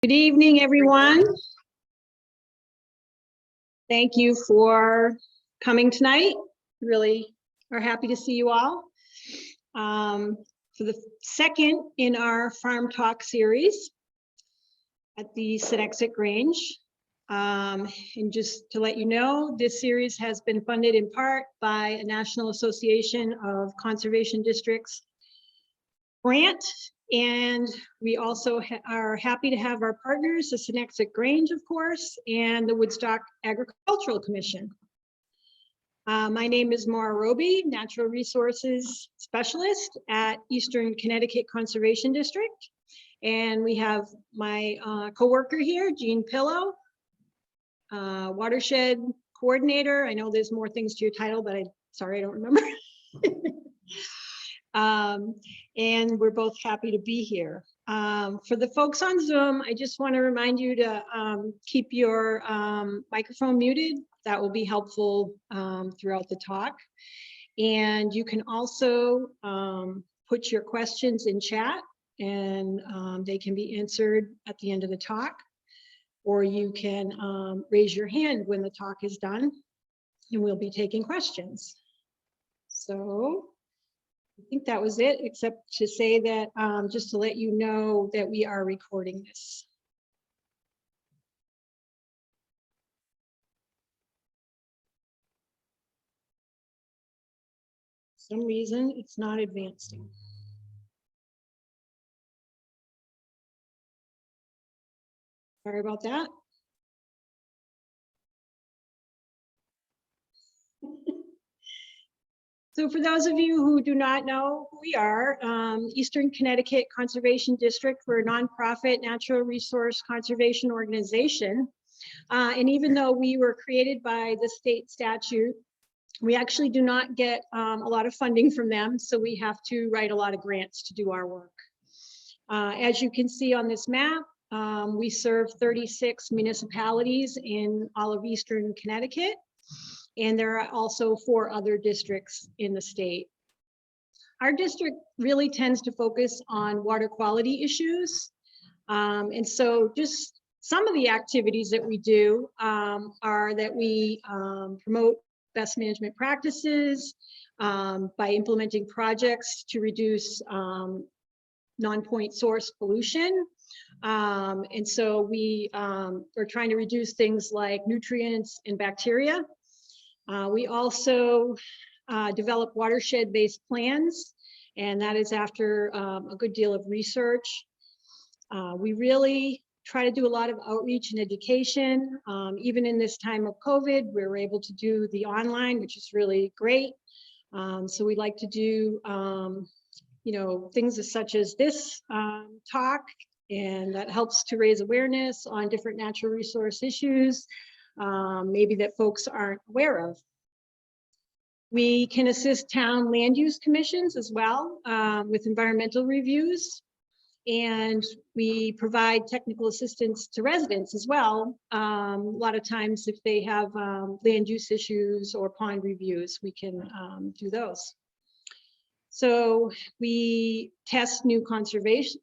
Good evening, everyone. Thank you for coming tonight. Really are happy to see you all. For the second in our Farm Talk series at the Connecticut Grange. And just to let you know, this series has been funded in part by a National Association of Conservation Districts grant. And we also are happy to have our partners, the Connecticut Grange, of course, and the Woodstock Agricultural Commission. My name is Maura Roby, Natural Resources Specialist at Eastern Connecticut Conservation District. And we have my co-worker here, Jean Pillow, Watershed Coordinator. I know there's more things to your title, but sorry, I don't remember. And we're both happy to be here. For the folks on Zoom, I just want to remind you to keep your microphone muted. That will be helpful throughout the talk. And you can also put your questions in chat, and they can be answered at the end of the talk. Or you can raise your hand when the talk is done, and we'll be taking questions. So I think that was it, except to say that just to let you know that we are recording this. For some reason, it's not advancing. Sorry about that. So for those of you who do not know who we are, Eastern Connecticut Conservation District, we're a nonprofit natural resource conservation organization. And even though we were created by the state statute, we actually do not get a lot of funding from them. So we have to write a lot of grants to do our work. As you can see on this map, we serve 36 municipalities in all of Eastern Connecticut. And there are also 4 other districts in the state. Our district really tends to focus on water quality issues. And so just some of the activities that we do are that we promote best management practices by implementing projects to reduce non-point source pollution. And so we are trying to reduce things like nutrients and bacteria. We also develop watershed-based plans, and that is after a good deal of research. We really try to do a lot of outreach and education. Even in this time of COVID, we were able to do the online, which is really great. So we like to do, you know, things such as this talk, and that helps to raise awareness on different natural resource issues. Maybe that folks aren't aware of. We can assist town land use commissions as well with environmental reviews, and we provide technical assistance to residents as well. A lot of times if they have land use issues or pond reviews, we can do those. So we test new conservation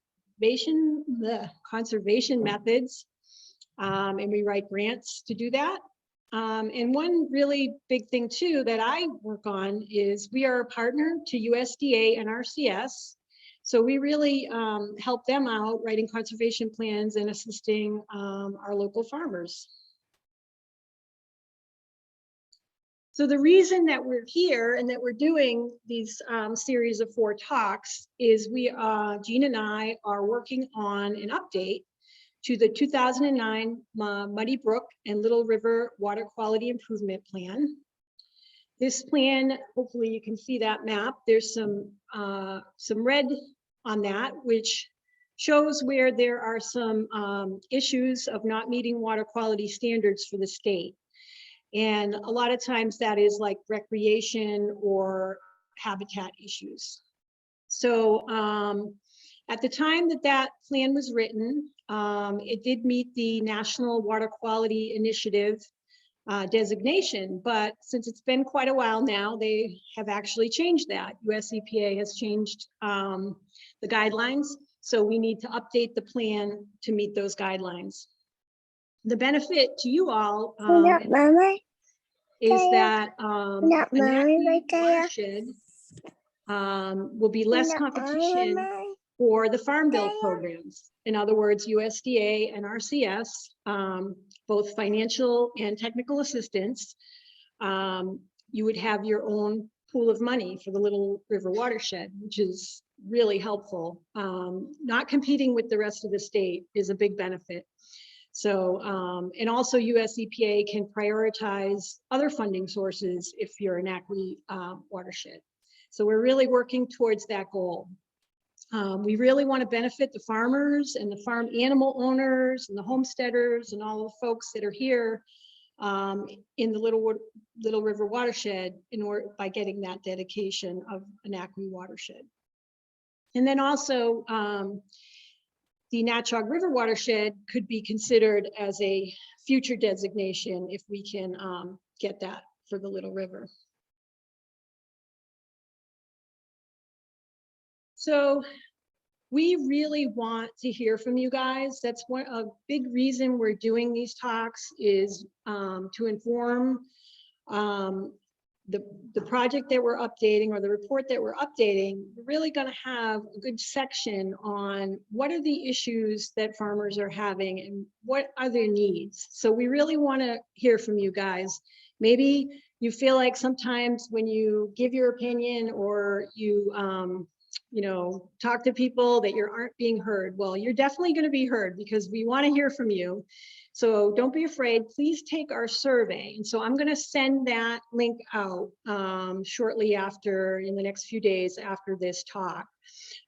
methods, and we write grants to do that. And one really big thing too that I work on is we are a partner to USDA and RCS. So we really help them out writing conservation plans and assisting our local farmers. So the reason that we're here and that we're doing these series of 4 talks is Jean and I are working on an update to the 2009 Muddy Brook and Little River Water Quality Improvement Plan. This plan, hopefully you can see that map. There's some red on that, which shows where there are some issues of not meeting water quality standards for the state. And a lot of times that is like recreation or habitat issues. So at the time that that plan was written, it did meet the National Water Quality Initiative designation, but since it's been quite a while now, they have actually changed that. US EPA has changed the guidelines. So we need to update the plan to meet those guidelines. The benefit to you all is that a NACWE watershed will be less competition for the Farm Bill programs. In other words, USDA and RCS, both financial and technical assistance. You would have your own pool of money for the Little River watershed, which is really helpful. Not competing with the rest of the state is a big benefit. So, and also US EPA can prioritize other funding sources if you're an NACWE watershed. So we're really working towards that goal. We really want to benefit the farmers and the farm animal owners and the homesteaders and all the folks that are here in the Little River watershed by getting that dedication of an NACWE watershed. And then also the Natchog River watershed could be considered as a future designation if we can get that for the Little River. So we really want to hear from you guys. That's a big reason we're doing these talks is to inform the project that we're updating or the report that we're updating. We're really going to have a good section on what are the issues that farmers are having and what are their needs. So we really want to hear from you guys. Maybe you feel like sometimes when you give your opinion or you talk to people that you aren't being heard. Well, you're definitely going to be heard because we want to hear from you. So don't be afraid. Please take our survey. And so I'm going to send that link out shortly after, in the next few days after this talk,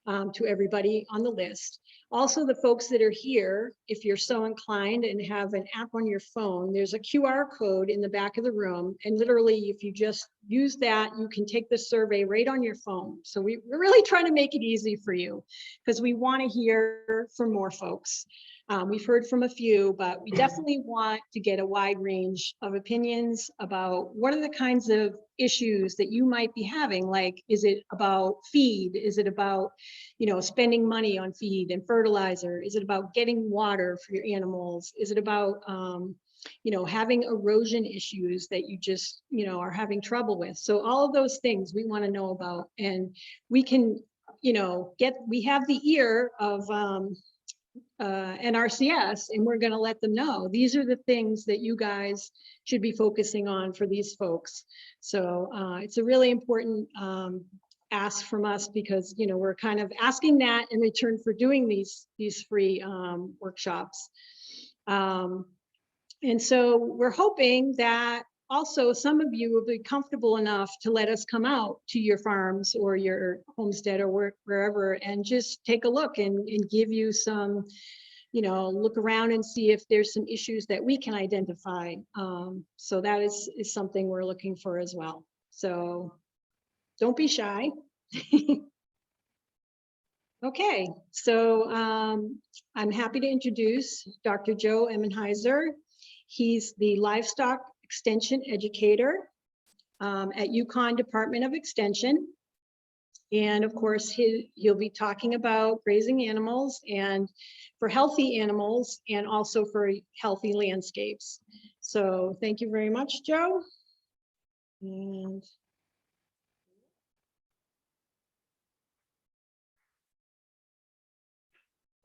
to everybody on the list. Also, the folks that are here, if you're so inclined and have an app on your phone, there's a QR code in the back of the room. And literally, if you just use that, you can take the survey right on your phone. So we're really trying to make it easy for you because we want to hear from more folks. We've heard from a few, but we definitely want to get a wide range of opinions about what are the kinds of issues that you might be having. Like, is it about feed? Is it about, spending money on feed and fertilizer? Is it about getting water for your animals? Is it about, having erosion issues that you just, are having trouble with? So all of those things we want to know about, and we can, we have the ear of, NRCS, and we're going to let them know these are the things that you guys should be focusing on for these folks. So it's a really important ask from us because we're kind of asking that in return for doing these free workshops. And so we're hoping that also some of you will be comfortable enough to let us come out to your farms or your homestead or wherever and just take a look and give you some, look around and see if there's some issues that we can identify. So that is something we're looking for as well. So don't be shy. Okay, so I'm happy to introduce Dr. Joe Emenheiser. He's the Livestock Extension Educator at UCONN Department of Extension. And of course, he'll be talking about grazing animals and for healthy animals and also for healthy landscapes. So thank you very much, Joe. And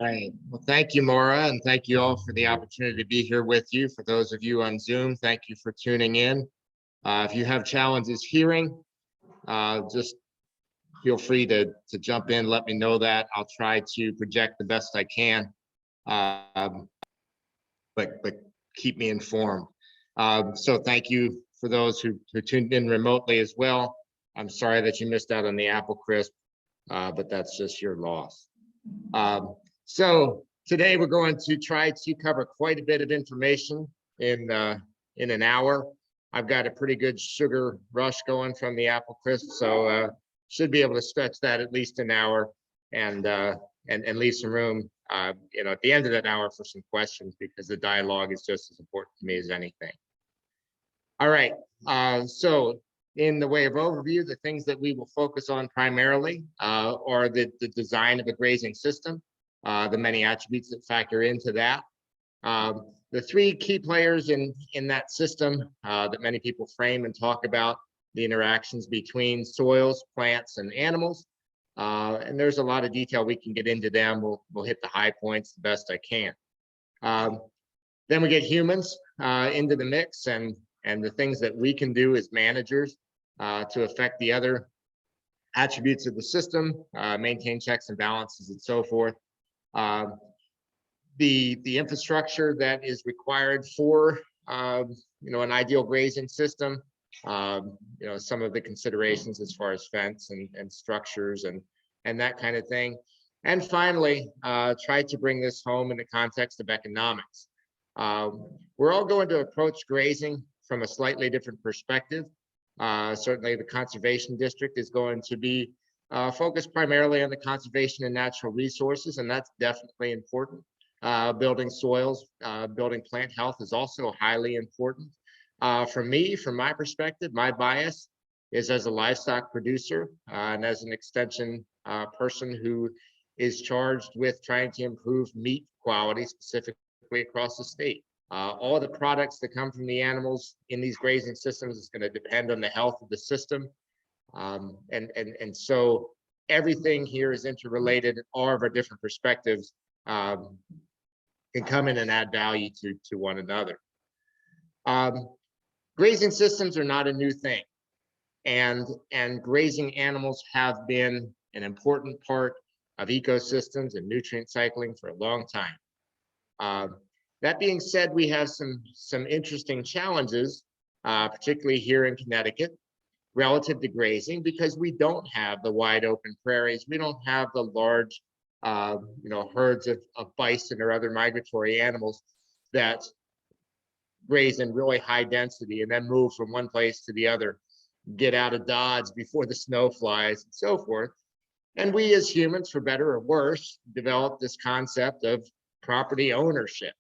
all right. Well, thank you, Maura, and thank you all for the opportunity to be here with you. For those of you on Zoom, thank you for tuning in. If you have challenges hearing, just feel free to jump in, let me know that. I'll try to project the best I can, but keep me informed. So thank you for those who tuned in remotely as well. I'm sorry that you missed out on the apple crisp, but that's just your loss. So today we're going to try to cover quite a bit of information in an hour. I've got a pretty good sugar rush going from the apple crisp, so should be able to stretch that at least an hour and leave some room, at the end of that hour for some questions, because the dialogue is just as important to me as anything. All right, so in the way of overview, the things that we will focus on primarily are the design of a grazing system. the many attributes that factor into that. The three key players in that system that many people frame and talk about, the interactions between soils, plants, and animals. And there's a lot of detail we can get into them. We'll hit the high points the best I can. Then we get humans into the mix and the things that we can do as managers to affect the other attributes of the system, maintain checks and balances and so forth. The infrastructure that is required for an ideal grazing system, some of the considerations as far as fence and structures and that kind of thing. And finally, try to bring this home in the context of economics. We're all going to approach grazing from a slightly different perspective. Certainly the conservation district is going to be focused primarily on the conservation and natural resources, and that's definitely important. Building soils, building plant health is also highly important. For me, from my perspective, my bias is as a livestock producer and as an extension person who is charged with trying to improve meat quality specifically across the state. All the products that come from the animals in these grazing systems is going to depend on the health of the system. And so everything here is interrelated. All of our different perspectives can come in and add value to one another. Grazing systems are not a new thing, and grazing animals have been an important part of ecosystems and nutrient cycling for a long time. That being said, we have some interesting challenges, particularly here in Connecticut, relative to grazing, because we don't have the wide open prairies. We don't have the large herds of bison or other migratory animals that graze in really high density and then move from one place to the other, get out of Dodge before the snow flies and so forth. And we as humans, for better or worse, developed this concept of property ownership.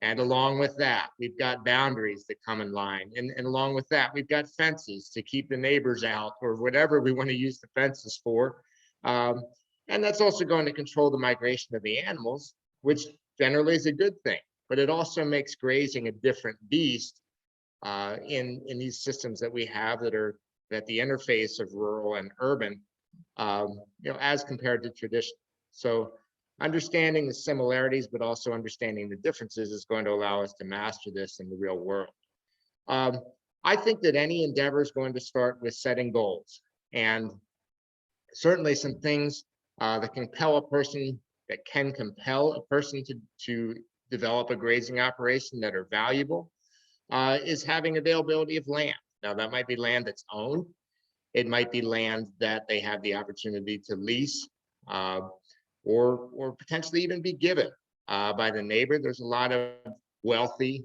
And along with that, we've got boundaries that come in line. And along with that, we've got fences to keep the neighbors out or whatever we want to use the fences for. And that's also going to control the migration of the animals, which generally is a good thing. But it also makes grazing a different beast in these systems that we have that are at the interface of rural and urban, as compared to tradition. So understanding the similarities, but also understanding the differences is going to allow us to master this in the real world. I think that any endeavor is going to start with setting goals, and certainly some things that can compel a person to develop a grazing operation that are valuable is having availability of land. Now that might be land that's owned. It might be land that they have the opportunity to lease or potentially even be given by the neighbor. There's a lot of wealthy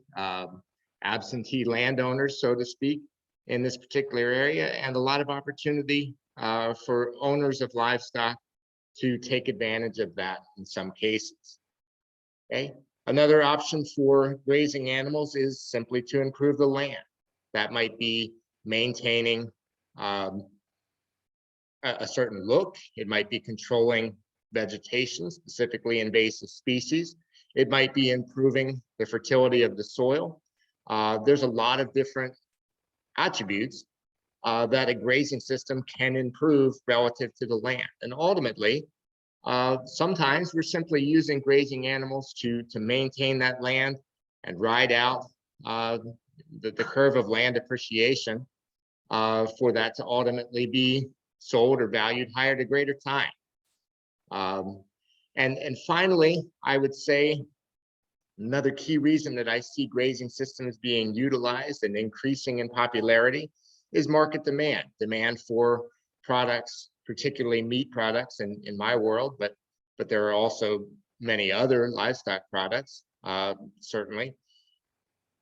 absentee landowners, so to speak, in this particular area, and a lot of opportunity for owners of livestock to take advantage of that in some cases. Okay. Another option for grazing animals is simply to improve the land. That might be maintaining a certain look. It might be controlling vegetation, specifically invasive species. It might be improving the fertility of the soil. There's a lot of different attributes that a grazing system can improve relative to the land. And ultimately, sometimes we're simply using grazing animals to maintain that land and ride out the curve of land appreciation for that to ultimately be sold or valued higher at a greater time. And finally, I would say another key reason that I see grazing systems being utilized and increasing in popularity is market demand. Demand for products, particularly meat products in my world, but there are also many other livestock products, certainly.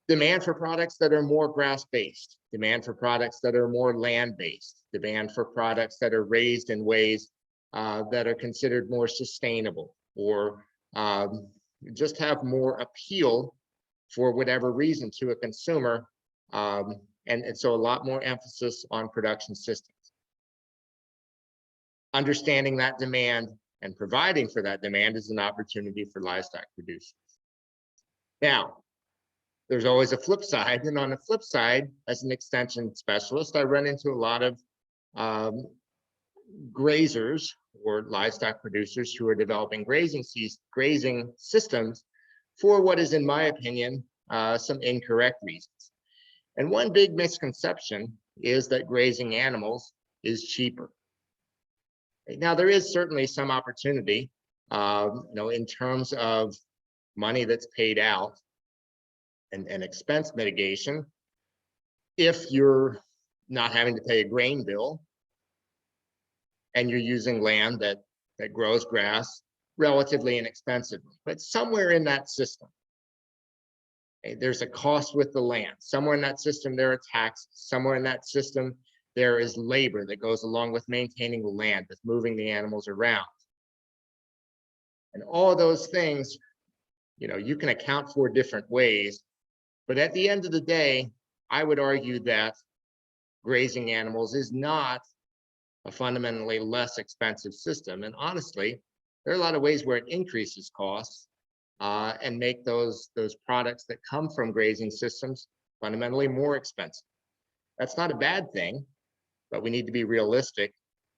Demand for products that are more grass-based, demand for products that are more land-based, demand for products that are raised in ways that are considered more sustainable or just have more appeal for whatever reason to a consumer. And so a lot more emphasis on production systems. Understanding that demand and providing for that demand is an opportunity for livestock producers. Now, there's always a flip side, and on the flip side, as an extension specialist, I run into a lot of grazers or livestock producers who are developing grazing systems for what is, in my opinion, some incorrect reasons. And one big misconception is that grazing animals is cheaper. Now, there is certainly some opportunity, in terms of money that's paid out and expense mitigation, if you're not having to pay a grain bill and you're using land that grows grass relatively inexpensively. But somewhere in that system, there's a cost with the land. Somewhere in that system, there are taxes. Somewhere in that system, there is labor that goes along with maintaining the land, with moving the animals around. And all of those things, you can account for different ways. But at the end of the day, I would argue that grazing animals is not a fundamentally less expensive system. And honestly, there are a lot of ways where it increases costs and make those products that come from grazing systems fundamentally more expensive. That's not a bad thing, but we need to be realistic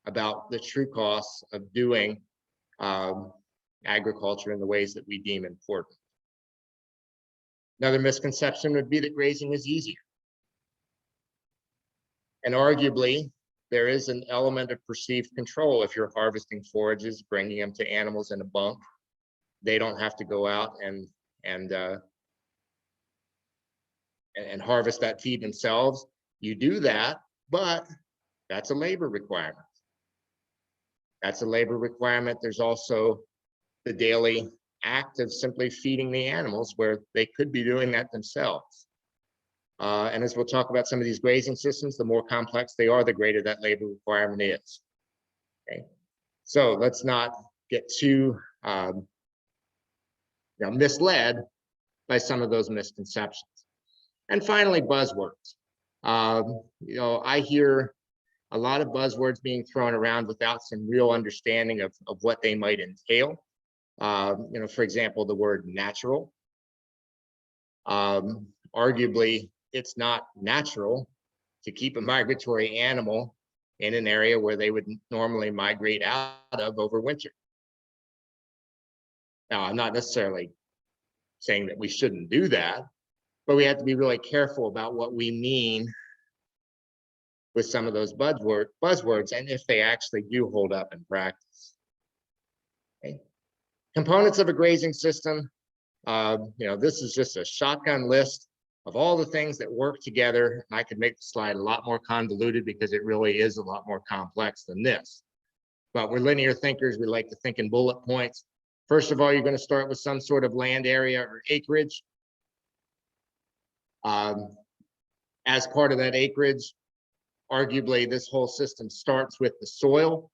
about the true costs of doing agriculture in the ways that we deem important. Another misconception would be that grazing is easier. And arguably, there is an element of perceived control if you're harvesting forages, bringing them to animals in a bunk. They don't have to go out and harvest that feed themselves. You do that, but that's a labor requirement. That's a labor requirement. There's also the daily act of simply feeding the animals where they could be doing that themselves. And as we'll talk about some of these grazing systems, the more complex they are, the greater that labor requirement is. Okay, so let's not get too misled by some of those misconceptions. And finally, buzzwords. I hear a lot of buzzwords being thrown around without some real understanding of what they might entail. For example, the word natural. Arguably, it's not natural to keep a migratory animal in an area where they would normally migrate out of over winter. Now, I'm not necessarily saying that we shouldn't do that, but we have to be really careful about what we mean with some of those buzzwords and if they actually do hold up in practice. Okay. Components of a grazing system, this is just a shotgun list of all the things that work together. I could make the slide a lot more convoluted because it really is a lot more complex than this. But we're linear thinkers. We like to think in bullet points. First of all, you're going to start with some sort of land area or acreage. As part of that acreage, arguably, this whole system starts with the soil,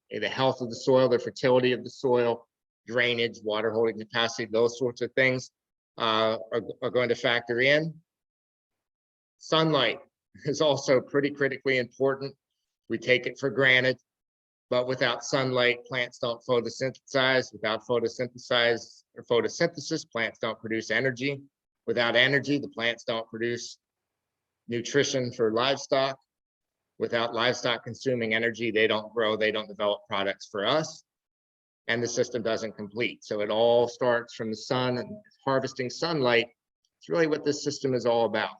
the health of the soil, the fertility of the soil, drainage, water holding capacity, those sorts of things are going to factor in. Sunlight is also pretty critically important. We take it for granted, but without sunlight, plants don't photosynthesize. Without photosynthesis, plants don't produce energy. Without energy, the plants don't produce nutrition for livestock. Without livestock consuming energy, they don't grow, they don't develop products for us, and the system doesn't complete. So it all starts from the sun, and harvesting sunlight. It's really what this system is all about.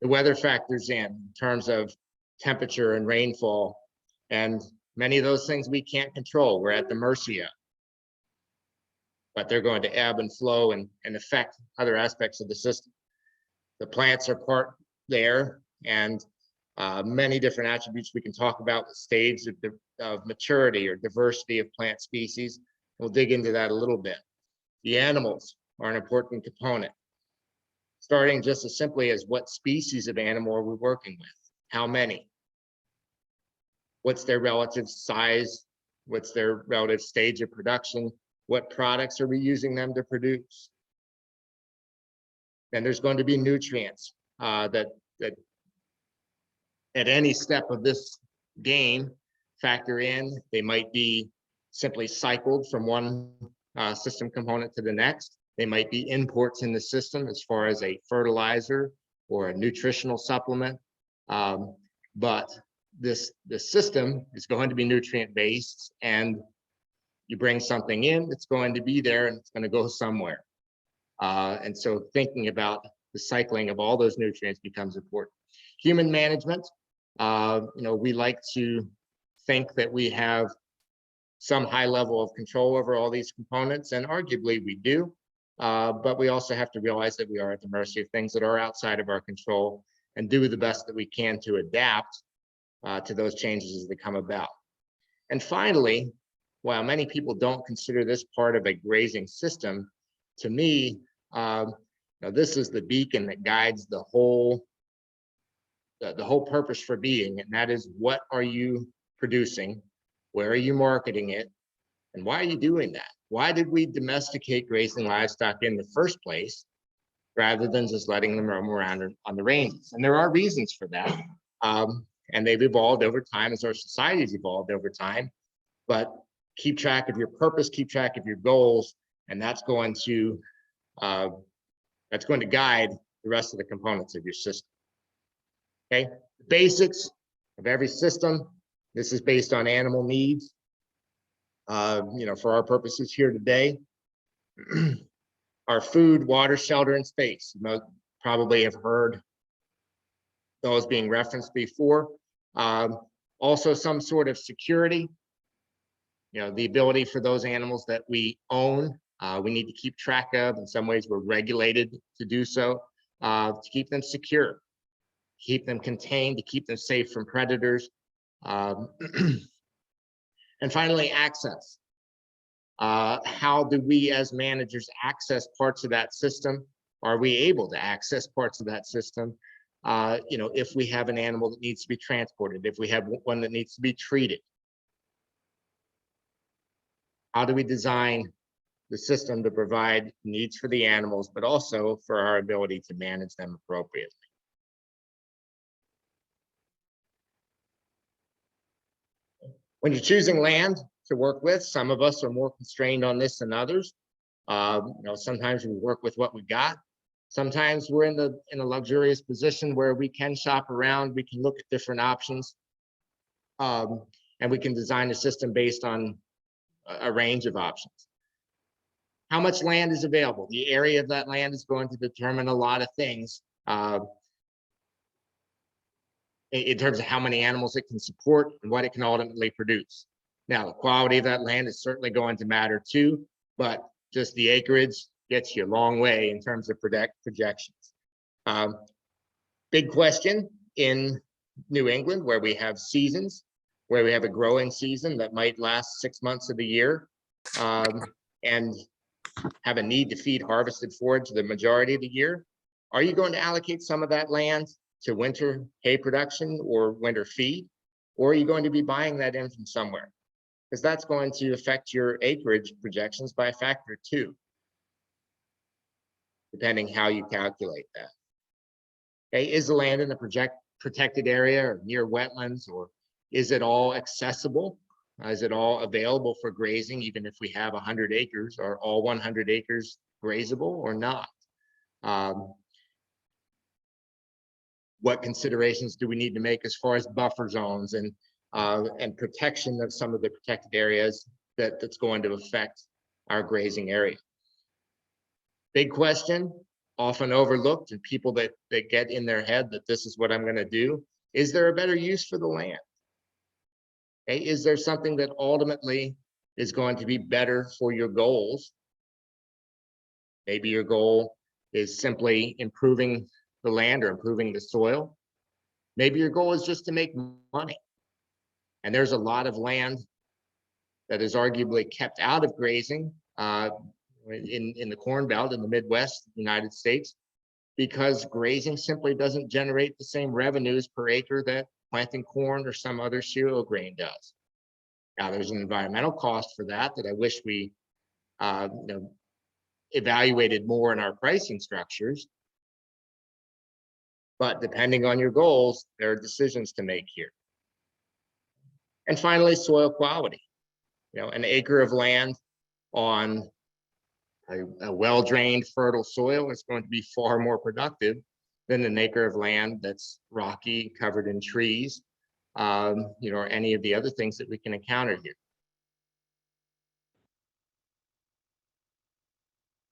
The weather factors in terms of temperature and rainfall, and many of those things we can't control. We're at the mercy of, but they're going to ebb and flow and affect other aspects of the system. The plants are part there, and many different attributes we can talk about, the stage of maturity or diversity of plant species. We'll dig into that a little bit. The animals are an important component, starting just as simply as what species of animal are we working with? How many? What's their relative size? What's their relative stage of production? What products are we using them to produce? And there's going to be nutrients that at any step of this game factor in. They might be simply cycled from one system component to the next. They might be imports in the system as far as a fertilizer or a nutritional supplement. But this system is going to be nutrient based, and you bring something in, it's going to be there and it's going to go somewhere. And so thinking about the cycling of all those nutrients becomes important. Human management, we like to think that we have some high level of control over all these components, and arguably we do. But we also have to realize that we are at the mercy of things that are outside of our control, and do the best that we can to adapt to those changes as they come about. And finally, while many people don't consider this part of a grazing system, to me, this is the beacon that guides the whole purpose for being, and that is, what are you producing? Where are you marketing it? And why are you doing that? Why did we domesticate grazing livestock in the first place, rather than just letting them roam around on the ranges? And there are reasons for that. And they've evolved over time as our society's evolved over time. But keep track of your purpose, keep track of your goals, and that's going to guide the rest of the components of your system. Okay, the basics of every system. This is based on animal needs. For our purposes here today, our food, water, shelter, and space. You probably have heard those being referenced before. Also, some sort of security. The ability for those animals that we own, we need to keep track of. In some ways, we're regulated to do so, to keep them secure, keep them contained, to keep them safe from predators. And finally, access. How do we as managers access parts of that system? Are we able to access parts of that system? If we have an animal that needs to be transported, if we have one that needs to be treated, how do we design the system to provide needs for the animals, but also for our ability to manage them appropriately? When you're choosing land to work with, some of us are more constrained on this than others. Sometimes we work with what we got. Sometimes we're in a luxurious position where we can shop around, we can look at different options, and we can design a system based on a range of options. How much land is available? The area of that land is going to determine a lot of things in terms of how many animals it can support and what it can ultimately produce. Now, the quality of that land is certainly going to matter too, but just the acreage gets you a long way in terms of projections. Big question in New England, where we have seasons, where we have a growing season that might last 6 months of the year, and have a need to feed harvested forage the majority of the year. Are you going to allocate some of that land to winter hay production or winter feed? Or are you going to be buying that in from somewhere? Because that's going to affect your acreage projections by a factor of 2, depending how you calculate that. Okay, is the land in a protected area or near wetlands, or is it all accessible? Is it all available for grazing, even if we have 100 acres? Are all 100 acres grazable or not? What considerations do we need to make as far as buffer zones and protection of some of the protected areas that's going to affect our grazing area? Big question, often overlooked, and people that get in their head that this is what I'm going to do. Is there a better use for the land? Okay, is there something that ultimately is going to be better for your goals? Maybe your goal is simply improving the land or improving the soil. Maybe your goal is just to make money. And there's a lot of land that is arguably kept out of grazing in the Corn Belt in the Midwest United States, because grazing simply doesn't generate the same revenues per acre that planting corn or some other cereal grain does. Now, there's an environmental cost for that I wish we evaluated more in our pricing structures. But depending on your goals, there are decisions to make here. And finally, soil quality. An acre of land on a well-drained, fertile soil is going to be far more productive than an acre of land that's rocky, covered in trees, or any of the other things that we can encounter here.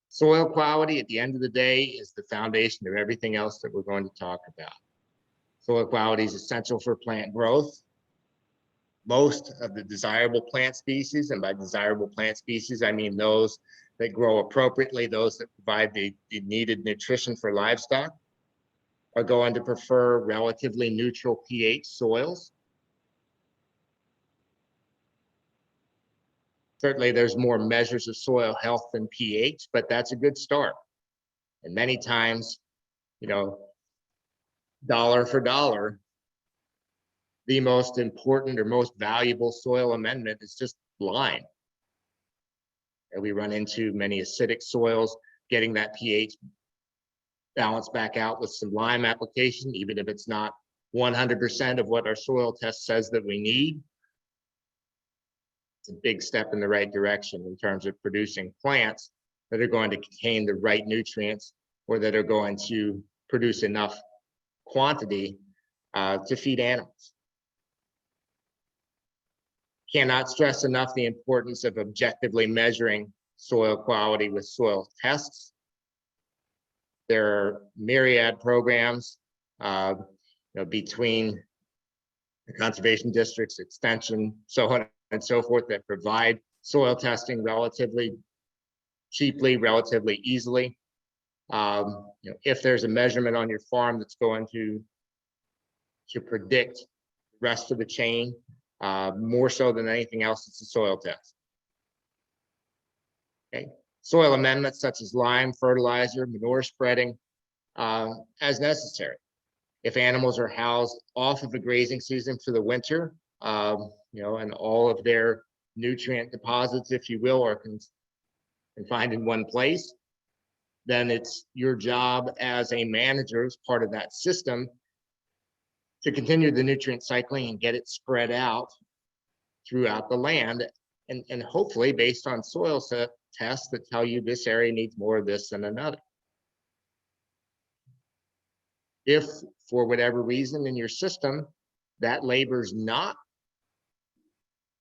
Soil quality, at the end of the day, is the foundation of everything else that we're going to talk about. Soil quality is essential for plant growth. Most of the desirable plant species, and by desirable plant species, I mean those that grow appropriately, those that provide the needed nutrition for livestock, are going to prefer relatively neutral pH soils. Certainly, there's more measures of soil health than pH, but that's a good start. And many times, dollar for dollar, the most important or most valuable soil amendment is just lime. And we run into many acidic soils, getting that pH balance back out with some lime application, even if it's not 100% of what our soil test says that we need. It's a big step in the right direction in terms of producing plants that are going to contain the right nutrients, or that are going to produce enough quantity to feed animals. Cannot stress enough the importance of objectively measuring soil quality with soil tests. There are myriad programs between the conservation districts, extension, so on and so forth, that provide soil testing relatively cheaply, relatively easily. If there's a measurement on your farm that's going to predict the rest of the chain, more so than anything else, it's a soil test. Okay. Soil amendments such as lime, fertilizer, manure spreading, as necessary. If animals are housed off of the grazing season for the winter, and all of their nutrient deposits, if you will, are confined in one place, then it's your job as a manager, as part of that system, to continue the nutrient cycling and get it spread out throughout the land, and hopefully based on soil tests that tell you this area needs more of this than another. If for whatever reason in your system that labor is not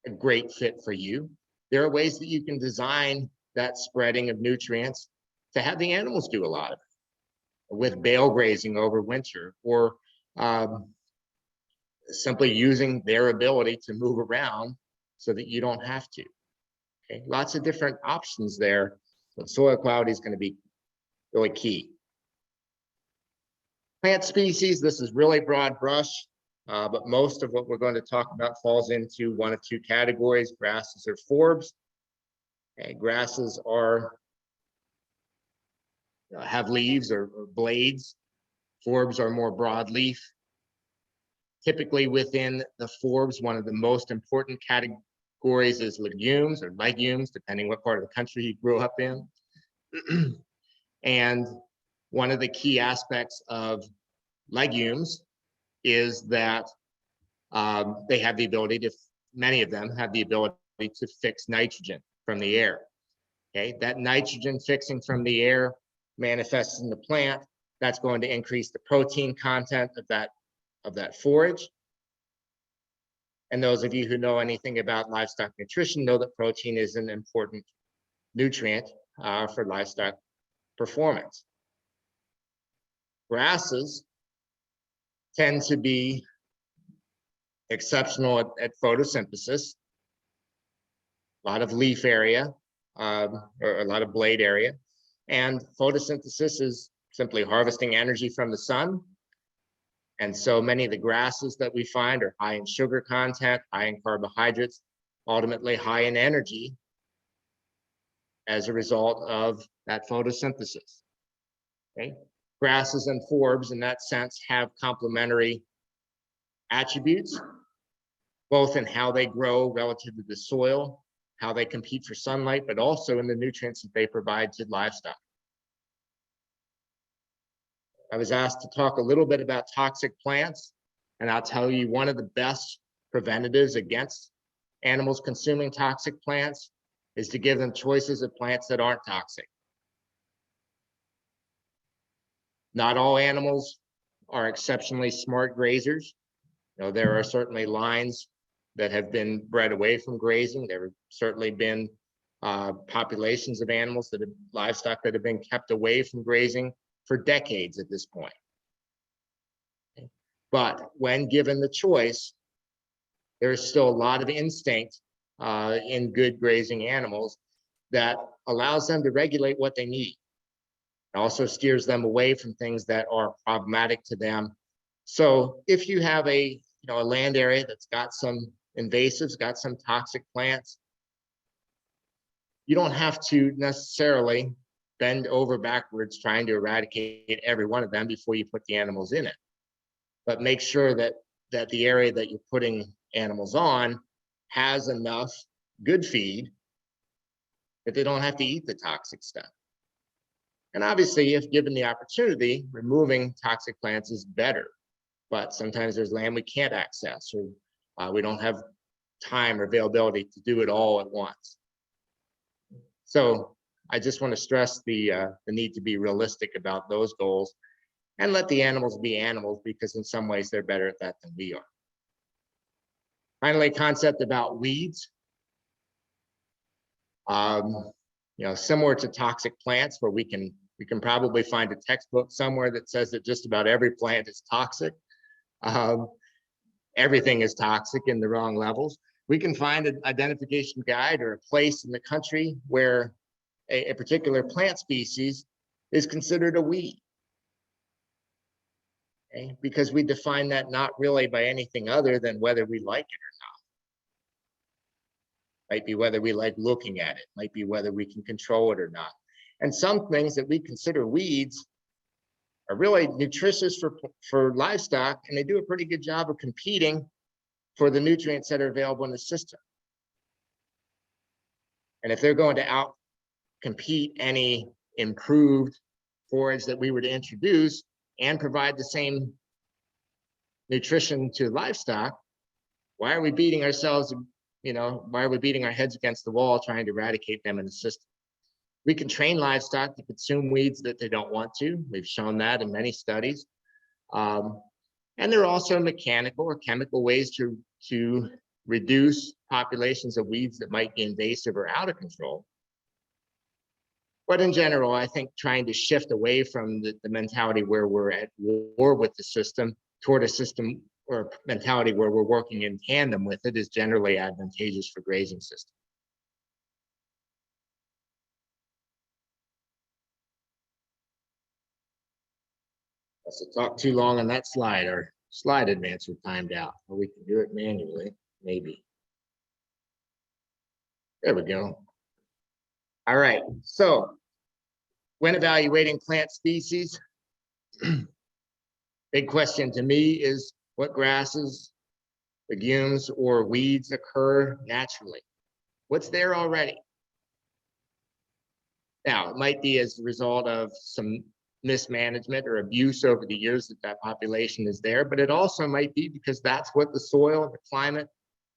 a great fit for you, there are ways that you can design that spreading of nutrients to have the animals do a lot of it, with bale grazing over winter, or simply using their ability to move around so that you don't have to. Okay, lots of different options there, but soil quality is going to be really key. Plant species, this is really broad brush, but most of what we're going to talk about falls into one of two categories: grasses or forbs. Okay, grasses have leaves or blades. Forbs are more broadleaf. Typically within the forbs, one of the most important categories is legumes, depending what part of the country you grew up in. And one of the key aspects of legumes is that they have the ability to, many of them have the ability to fix nitrogen from the air. Okay, that nitrogen fixing from the air manifests in the plant. That's going to increase the protein content of that forage. And those of you who know anything about livestock nutrition know that protein is an important nutrient for livestock performance. Grasses tend to be exceptional at photosynthesis, a lot of leaf area, or a lot of blade area. And photosynthesis is simply harvesting energy from the sun. And so many of the grasses that we find are high in sugar content, high in carbohydrates, ultimately high in energy as a result of that photosynthesis. Okay? Grasses and forbs in that sense have complementary attributes, both in how they grow relative to the soil, how they compete for sunlight, but also in the nutrients that they provide to livestock. I was asked to talk a little bit about toxic plants, and I'll tell you one of the best preventatives against animals consuming toxic plants is to give them choices of plants that aren't toxic. Not all animals are exceptionally smart grazers. You know, there are certainly lines that have been bred away from grazing. There have certainly been populations of animals that have livestock that have been kept away from grazing for decades at this point. But when given the choice, there's still a lot of instinct in good grazing animals that allows them to regulate what they need. It also steers them away from things that are problematic to them. So if you have a land area that's got some invasives, got some toxic plants, you don't have to necessarily bend over backwards trying to eradicate every one of them before you put the animals in it. But make sure that the area that you're putting animals on has enough good feed that they don't have to eat the toxic stuff. And obviously, if given the opportunity, removing toxic plants is better. But sometimes there's land we can't access, or we don't have time or availability to do it all at once. So I just want to stress the need to be realistic about those goals and let the animals be animals, because in some ways they're better at that than we are. Finally, concept about weeds. Similar to toxic plants, where we can probably find a textbook somewhere that says that just about every plant is toxic. Everything is toxic in the wrong levels. We can find an identification guide or a place in the country where a particular plant species is considered a weed. Okay? Because we define that not really by anything other than whether we like it or not. Might be whether we like looking at it, might be whether we can control it or not. And some things that we consider weeds are really nutritious for livestock, and they do a pretty good job of competing for the nutrients that are available in the system. And if they're going to out-compete any improved forage that we were to introduce and provide the same nutrition to livestock, why are we beating ourselves, why are we beating our heads against the wall trying to eradicate them in the system? We can train livestock to consume weeds that they don't want to. We've shown that in many studies. And there are also mechanical or chemical ways to reduce populations of weeds that might be invasive or out of control. But in general, I think trying to shift away from the mentality where we're at war with the system toward a system or mentality where we're working in tandem with it is generally advantageous for grazing systems. So talk too long on that slide. Our slide advancer timed out, or we can do it manually, maybe. There we go. All right, so when evaluating plant species, big question to me is what grasses, legumes, or weeds occur naturally? What's there already? Now, it might be as a result of some mismanagement or abuse over the years that population is there, but it also might be because that's what the soil, the climate,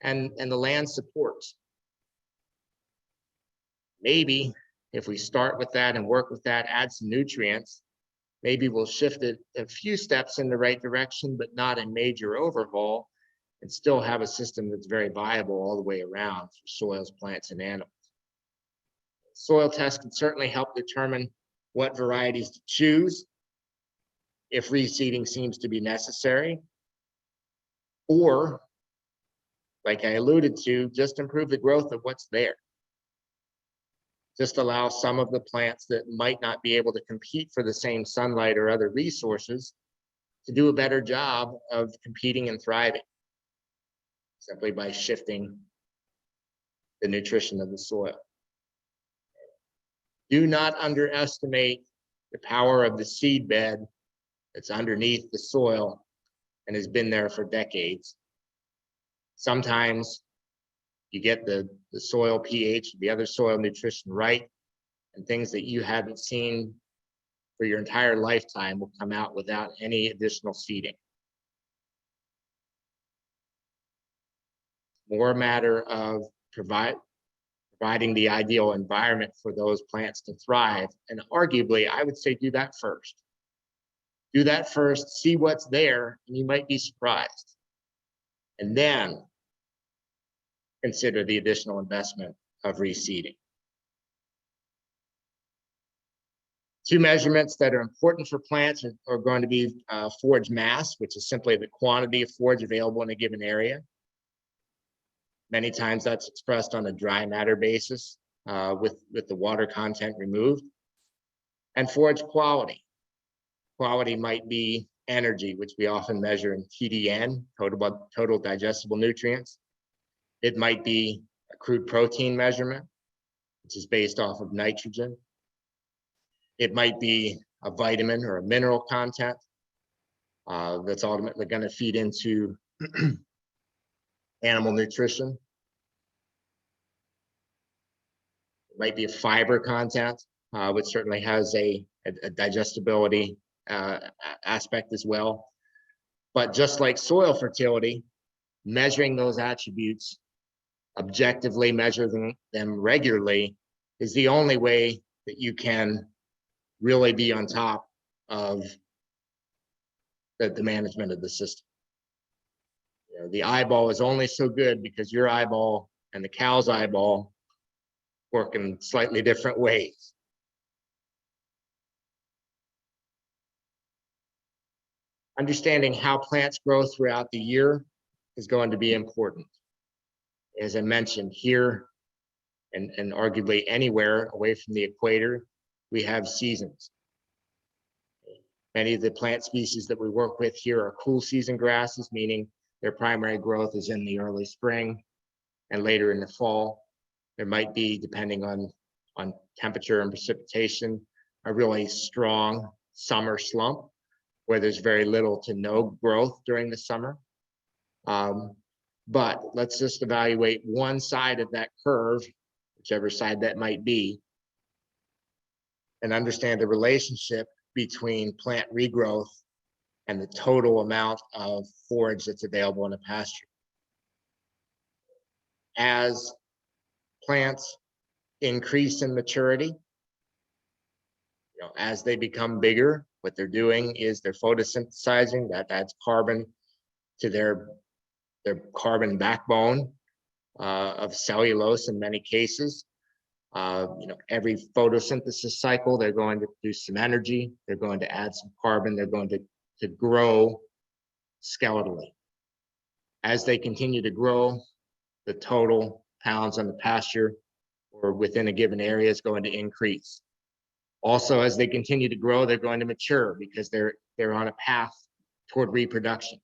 and the land supports. Maybe if we start with that and work with that, add some nutrients, maybe we'll shift it a few steps in the right direction, but not a major overhaul, and still have a system that's very viable all the way around for soils, plants, and animals. Soil tests can certainly help determine what varieties to choose if reseeding seems to be necessary, or, like I alluded to, just improve the growth of what's there. Just allow some of the plants that might not be able to compete for the same sunlight or other resources to do a better job of competing and thriving, simply by shifting the nutrition of the soil. Do not underestimate the power of the seed bed that's underneath the soil and has been there for decades. Sometimes you get the soil pH, the other soil nutrition right, and things that you hadn't seen for your entire lifetime will come out without any additional seeding. more a matter of providing the ideal environment for those plants to thrive. And arguably, I would say do that first. Do that first, see what's there, and you might be surprised. And then consider the additional investment of reseeding. Two measurements that are important for plants are going to be forage mass, which is simply the quantity of forage available in a given area. Many times that's expressed on a dry matter basis with the water content removed. And forage quality. Quality might be energy, which we often measure in TDN, total digestible nutrients. It might be a crude protein measurement, which is based off of nitrogen. It might be a vitamin or a mineral content that's ultimately going to feed into animal nutrition. It might be a fiber content, which certainly has a digestibility aspect as well. But just like soil fertility, measuring those attributes, objectively measuring them regularly, is the only way that you can really be on top of the management of the system. You know, the eyeball is only so good because your eyeball and the cow's eyeball work in slightly different ways. Understanding how plants grow throughout the year is going to be important. As I mentioned, here and arguably anywhere away from the equator, we have seasons. Many of the plant species that we work with here are cool season grasses, meaning their primary growth is in the early spring and later in the fall. There might be, depending on temperature and precipitation, a really strong summer slump where there's very little to no growth during the summer. But let's just evaluate one side of that curve, whichever side that might be, and understand the relationship between plant regrowth and the total amount of forage that's available in a pasture. As plants increase in maturity, as they become bigger, what they're doing is they're photosynthesizing. That adds carbon to their carbon backbone of cellulose in many cases. Every photosynthesis cycle, they're going to produce some energy. They're going to add some carbon. They're going to grow skeletally. As they continue to grow, the total pounds on the pasture or within a given area is going to increase. Also, as they continue to grow, they're going to mature because they're on a path toward reproduction,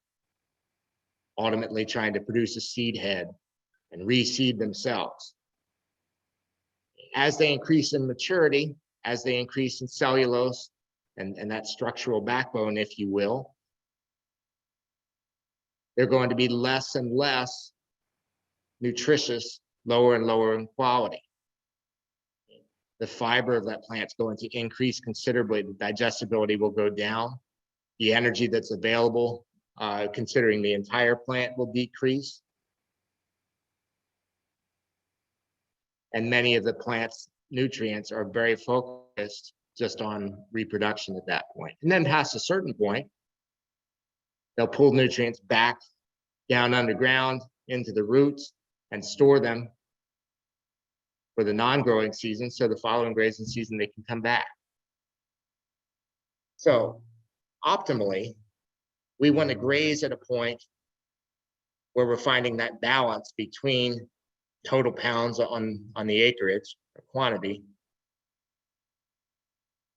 ultimately trying to produce a seed head and reseed themselves. As they increase in maturity, as they increase in cellulose and that structural backbone, if you will, they're going to be less and less nutritious, lower and lower in quality. The fiber of that plant's going to increase considerably. The digestibility will go down. The energy that's available, considering the entire plant, will decrease. And many of the plant's nutrients are very focused just on reproduction at that point. And then past a certain point, they'll pull nutrients back down underground into the roots and store them for the non-growing season, so the following grazing season they can come back. So optimally, we want to graze at a point where we're finding that balance between total pounds on the acreage, or quantity,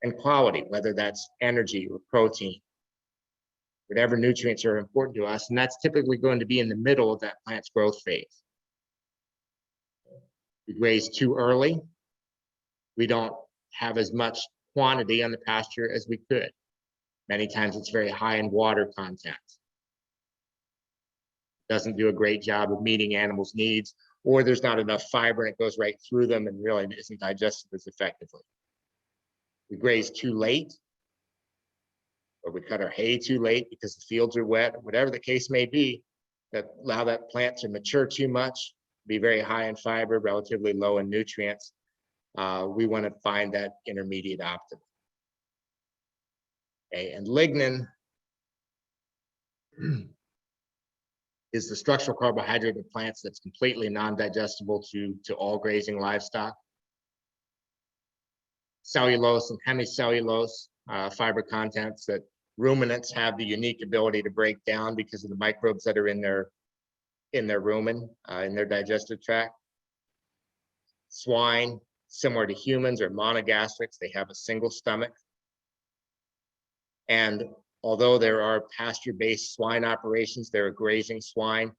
and quality, whether that's energy or protein, whatever nutrients are important to us, and that's typically going to be in the middle of that plant's growth phase. We graze too early, we don't have as much quantity on the pasture as we could. Many times it's very high in water content. Doesn't do a great job of meeting animals' needs, or there's not enough fiber and it goes right through them and really isn't digested as effectively. We graze too late, or we cut our hay too late because the fields are wet, whatever the case may be, that allow that plant to mature too much, be very high in fiber, relatively low in nutrients. We want to find that intermediate optimum. Okay, and lignin is the structural carbohydrate of plants that's completely non-digestible to all grazing livestock. Cellulose and hemicellulose fiber contents that ruminants have the unique ability to break down because of the microbes that are in their rumen, in their digestive tract. Swine, similar to humans, are monogastrics. They have a single stomach. And although there are pasture-based swine operations, there are grazing swine,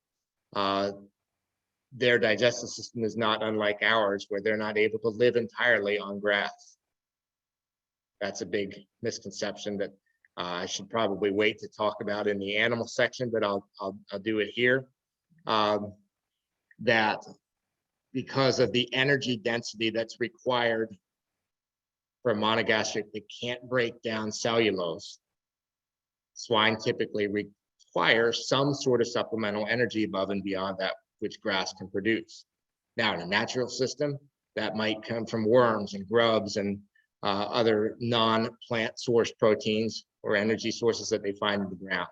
their digestive system is not unlike ours, where they're not able to live entirely on grass. That's a big misconception that I should probably wait to talk about in the animal section, but I'll do it here. That because of the energy density that's required for a monogastric that can't break down cellulose, swine typically require some sort of supplemental energy above and beyond that which grass can produce. Now, in a natural system, that might come from worms and grubs and other non-plant source proteins or energy sources that they find in the ground.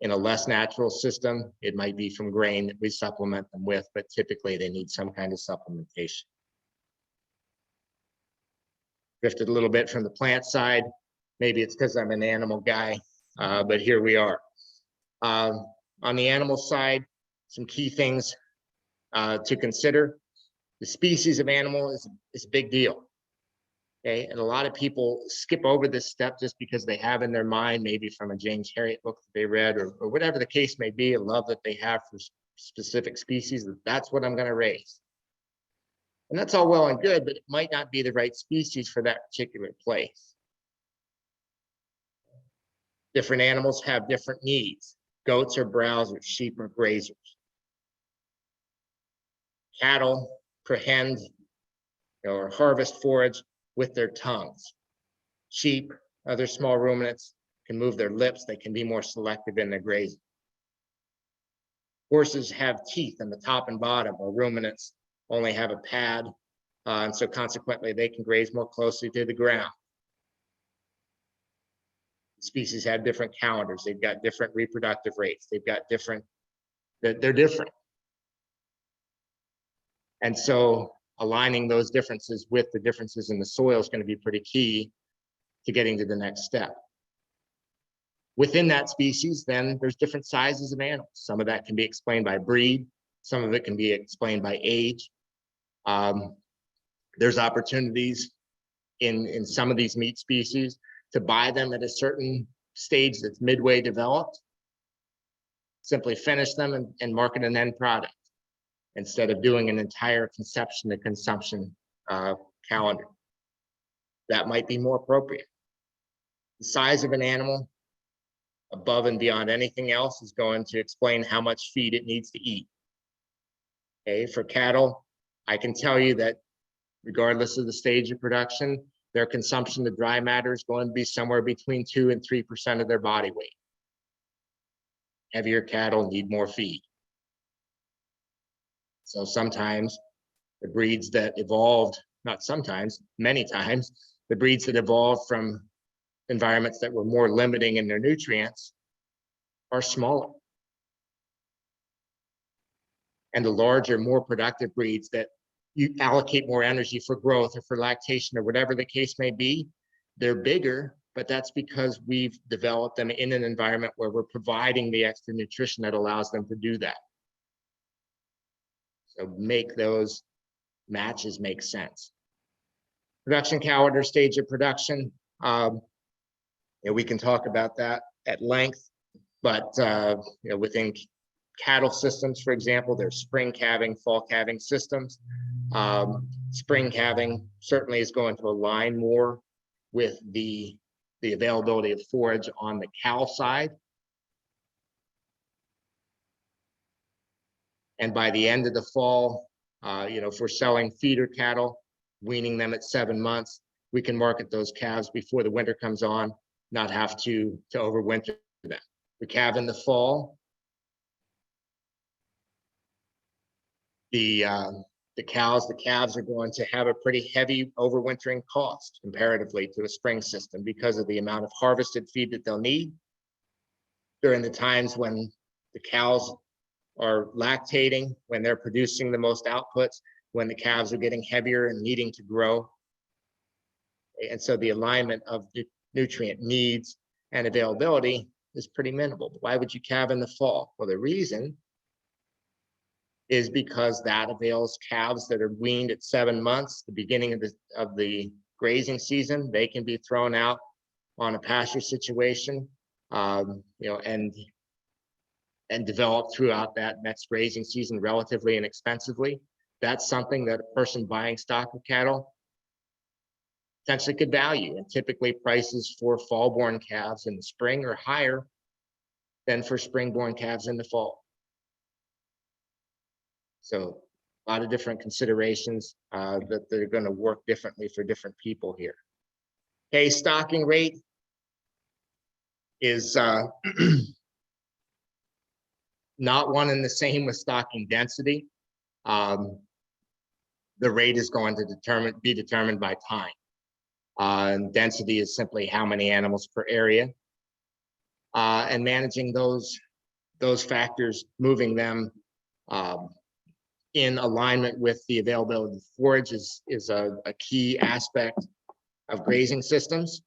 In a less natural system, it might be from grain that we supplement them with, but typically they need some kind of supplementation. Drifted a little bit from the plant side. Maybe it's because I'm an animal guy, but here we are. On the animal side, some key things to consider. The species of animal is a big deal. Okay, and a lot of people skip over this step just because they have in their mind, maybe from a James Herriot book that they read, or whatever the case may be, a love that they have for specific species, that's what I'm going to raise. And that's all well and good, but it might not be the right species for that particular place. Different animals have different needs. Goats are browsers, sheep are grazers. Cattle prehend or harvest forage with their tongues. Sheep, other small ruminants, can move their lips. They can be more selective in their grazing. Horses have teeth in the top and bottom, while ruminants only have a pad, and so consequently they can graze more closely to the ground. Species have different calendars. They've got different reproductive rates. They've got different, they're different. And so aligning those differences with the differences in the soil is going to be pretty key to getting to the next step. Within that species, then there's different sizes of animals. Some of that can be explained by breed. Some of it can be explained by age. There's opportunities in some of these meat species to buy them at a certain stage that's midway developed, simply finish them and market an end product instead of doing an entire conception to consumption calendar. That might be more appropriate. The size of an animal, above and beyond anything else, is going to explain how much feed it needs to eat. Okay, for cattle, I can tell you that regardless of the stage of production, their consumption of dry matter is going to be somewhere between 2 and 3% of their body weight. Heavier cattle need more feed. So sometimes the breeds that evolved, not sometimes, many times, the breeds that evolved from environments that were more limiting in their nutrients are smaller. And the larger, more productive breeds that you allocate more energy for growth or for lactation or whatever the case may be, they're bigger, but that's because we've developed them in an environment where we're providing the extra nutrition that allows them to do that. So make those matches make sense. Production calendar, stage of production. We can talk about that at length, but within cattle systems, for example, there's spring calving, fall calving systems. Spring calving certainly is going to align more with the availability of forage on the cow side. And by the end of the fall, if we're selling feeder cattle, weaning them at 7 months, we can market those calves before the winter comes on, not have to overwinter them. We calve in the fall, the cows, the calves are going to have a pretty heavy overwintering cost comparatively to a spring system because of the amount of harvested feed that they'll need during the times when the cows are lactating, when they're producing the most outputs, when the calves are getting heavier and needing to grow. And so the alignment of nutrient needs and availability is pretty minimal. But why would you calve in the fall? Well, the reason is because that avails calves that are weaned at 7 months, the beginning of the grazing season. They can be thrown out on a pasture situation, and develop throughout that next grazing season relatively inexpensively. That's something that a person buying stock of cattle potentially could value. And typically prices for fall-born calves in the spring are higher than for spring-born calves in the fall. So a lot of different considerations that they're going to work differently for different people here. Okay, stocking rate is not one and the same with stocking density. The rate is going to be determined by time. And density is simply how many animals per area. And managing those factors, moving them in alignment with the availability of forage is a key aspect of grazing systems.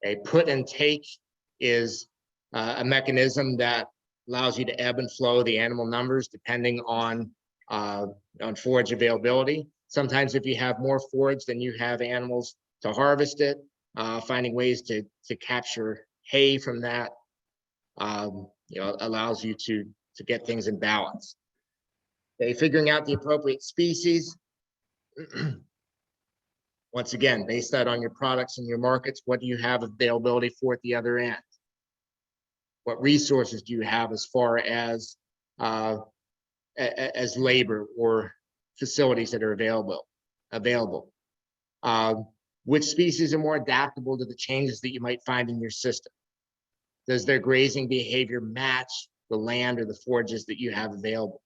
A put and take is a mechanism that allows you to ebb and flow the animal numbers depending on forage availability. Sometimes if you have more forage than you have animals to harvest it, finding ways to capture hay from that, allows you to get things in balance. Okay, figuring out the appropriate species. Once again, base that on your products and your markets. What do you have availability for at the other end? What resources do you have as far as labor or facilities that are available? Which species are more adaptable to the changes that you might find in your system? Does their grazing behavior match the land or the forages that you have available?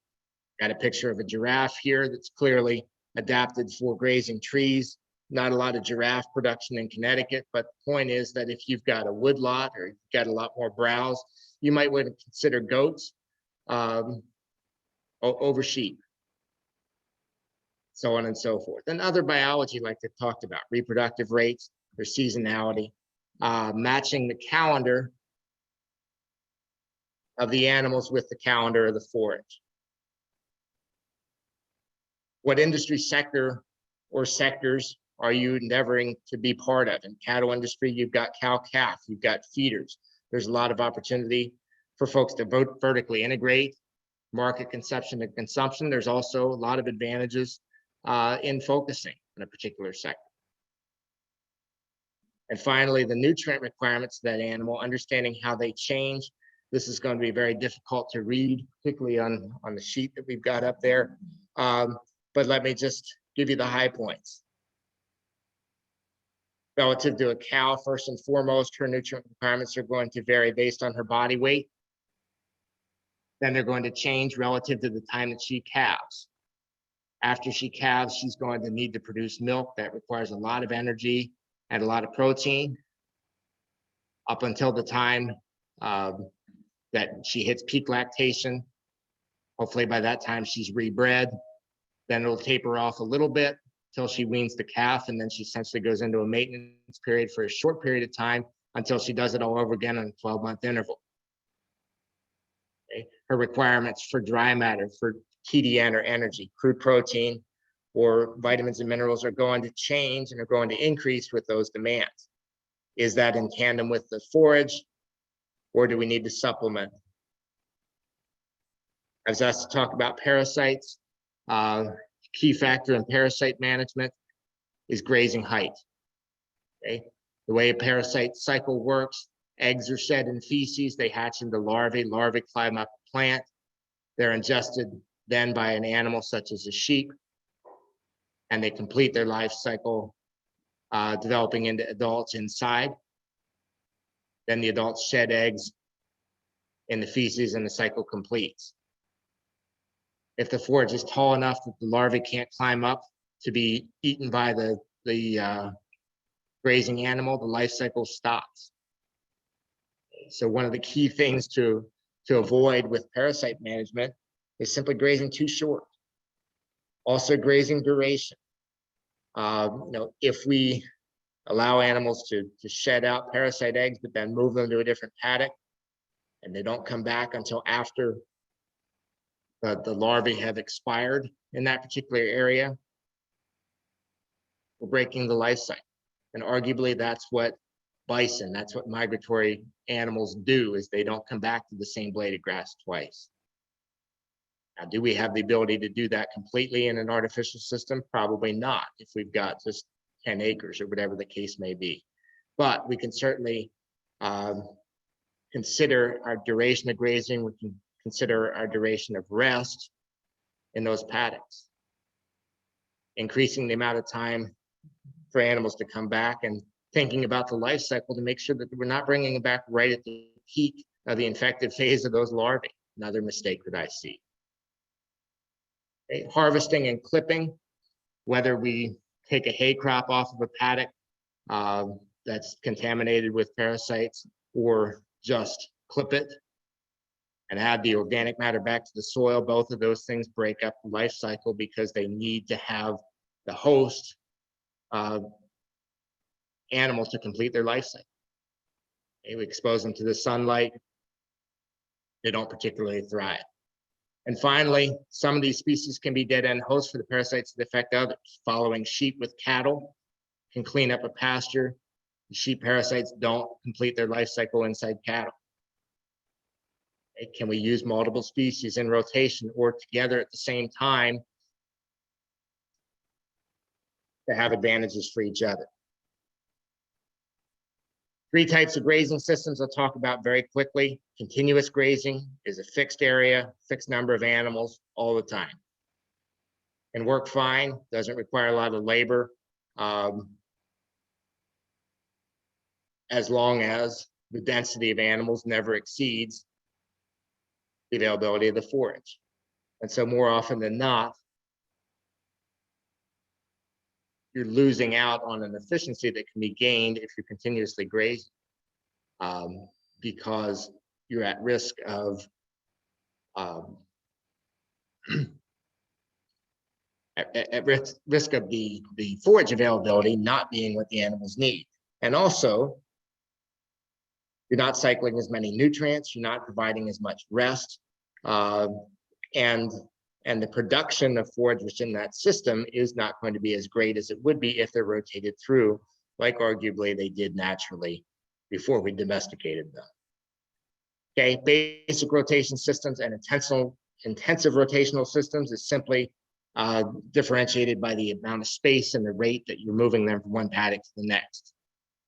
Got a picture of a giraffe here that's clearly adapted for grazing trees. Not a lot of giraffe production in Connecticut, but the point is that if you've got a woodlot or you've got a lot more browse, you might want to consider goats over sheep, so on and so forth. And other biology like they talked about, reproductive rates, their seasonality, matching the calendar of the animals with the calendar of the forage. What industry sector or sectors are you endeavoring to be part of? In cattle industry, you've got cow-calf, you've got feeders. There's a lot of opportunity for folks to vertically integrate market conception and consumption. There's also a lot of advantages in focusing on a particular sector. And finally, the nutrient requirements of that animal, understanding how they change. This is going to be very difficult to read, particularly on the sheet that we've got up there. But let me just give you the high points. Relative to a cow, first and foremost, her nutrient requirements are going to vary based on her body weight. Then they're going to change relative to the time that she calves. After she calves, she's going to need to produce milk that requires a lot of energy and a lot of protein up until the time that she hits peak lactation. Hopefully by that time she's rebred. Then it'll taper off a little bit until she weans the calf, and then she essentially goes into a maintenance period for a short period of time until she does it all over again on a 12-month interval. Okay. Her requirements for dry matter, for TDN or energy, crude protein, or vitamins and minerals are going to change and are going to increase with those demands. Is that in tandem with the forage, or do we need to supplement? I was asked to talk about parasites. Key factor in parasite management is grazing height. Okay, the way a parasite cycle works, eggs are shed in feces, they hatch into larvae, larvae climb up a plant, they're ingested then by an animal such as a sheep, and they complete their life cycle developing into adults inside. Then the adults shed eggs in the feces and the cycle completes. If the forage is tall enough that the larvae can't climb up to be eaten by the grazing animal, the life cycle stops. So one of the key things to avoid with parasite management is simply grazing too short. Also grazing duration. If we allow animals to shed out parasite eggs, but then move them to a different paddock, and they don't come back until after the larvae have expired in that particular area, we're breaking the life cycle. And arguably that's what bison, that's what migratory animals do, is they don't come back to the same blade of grass twice. Now, do we have the ability to do that completely in an artificial system? Probably not, if we've got just 10 acres or whatever the case may be. But we can certainly consider our duration of grazing. We can consider our duration of rest in those paddocks, increasing the amount of time for animals to come back, and thinking about the life cycle to make sure that we're not bringing them back right at the peak of the infected phase of those larvae. Another mistake that I see. Okay, harvesting and clipping, whether we take a hay crop off of a paddock that's contaminated with parasites, or just clip it and add the organic matter back to the soil, both of those things break up the life cycle because they need to have the host animals to complete their life cycle. Okay, we expose them to the sunlight, they don't particularly thrive. And finally, some of these species can be dead-end hosts for the parasites that affect others. Following sheep with cattle can clean up a pasture. The sheep parasites don't complete their life cycle inside cattle. Okay, can we use multiple species in rotation or together at the same time to have advantages for each other? 3 types of grazing systems I'll talk about very quickly. Continuous grazing is a fixed area, fixed number of animals all the time. And work fine, doesn't require a lot of labor, as long as the density of animals never exceeds the availability of the forage. And so more often than not, you're losing out on an efficiency that can be gained if you're continuously grazing, because you're at risk of risk of the forage availability not being what the animals need. And also, you're not cycling as many nutrients, you're not providing as much rest, and the production of forage within that system is not going to be as great as it would be if they're rotated through, like arguably they did naturally before we domesticated them. Okay, basic rotation systems and intensive rotational systems is simply differentiated by the amount of space and the rate that you're moving them from one paddock to the next.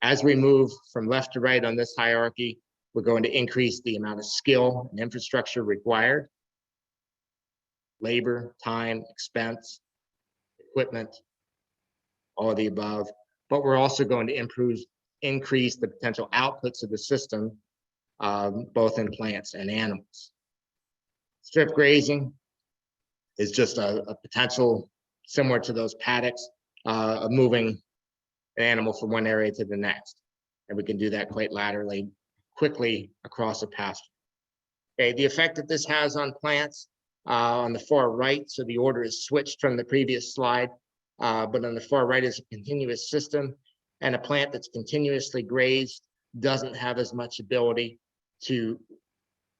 As we move from left to right on this hierarchy, we're going to increase the amount of skill and infrastructure required. Labor, time, expense, equipment, all of the above. But we're also going to increase the potential outputs of the system, both in plants and animals. Strip grazing is just a potential similar to those paddocks of moving an animal from one area to the next. And we can do that quite laterally, quickly across a pasture. Okay, the effect that this has on plants on the far right, so the order is switched from the previous slide, but on the far right is a continuous system, and a plant that's continuously grazed doesn't have as much ability to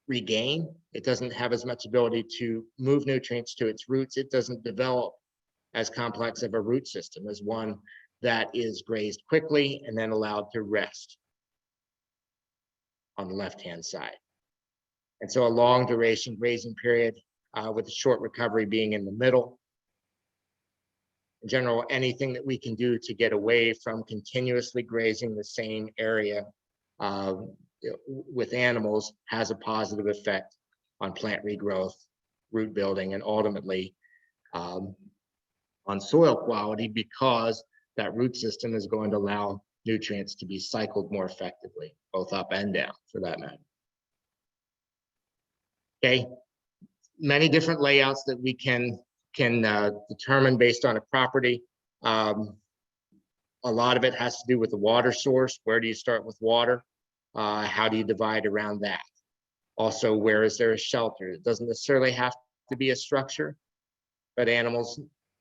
regain. It doesn't have as much ability to move nutrients to its roots. It doesn't develop as complex of a root system as one that is grazed quickly and then allowed to rest on the left-hand side. And so a long duration grazing period with a short recovery being in the middle. In general, anything that we can do to get away from continuously grazing the same area with animals has a positive effect on plant regrowth, root building, and ultimately on soil quality, because that root system is going to allow nutrients to be cycled more effectively, both up and down for that matter. Okay, many different layouts that we can determine based on a property. A lot of it has to do with the water source. Where do you start with water? How do you divide around that? Also, where is there a shelter? It doesn't necessarily have to be a structure, but animals,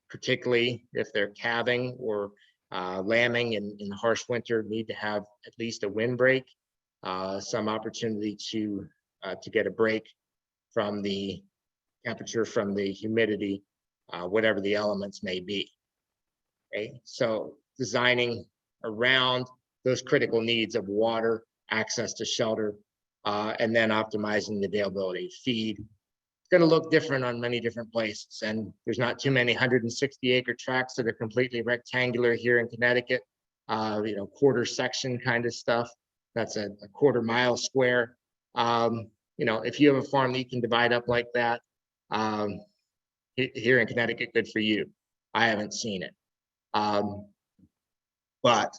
particularly if they're calving or lambing in the harsh winter, need to have at least a windbreak, some opportunity to get a break from the temperature, from the humidity, whatever the elements may be. Okay, so designing around those critical needs of water, access to shelter, and then optimizing the availability of feed. It's going to look different on many different places, and there's not too many 160-acre tracts that are completely rectangular here in Connecticut. Quarter section kind of stuff. That's a quarter mile square. If you have a farm that you can divide up like that, here in Connecticut, good for you. I haven't seen it. But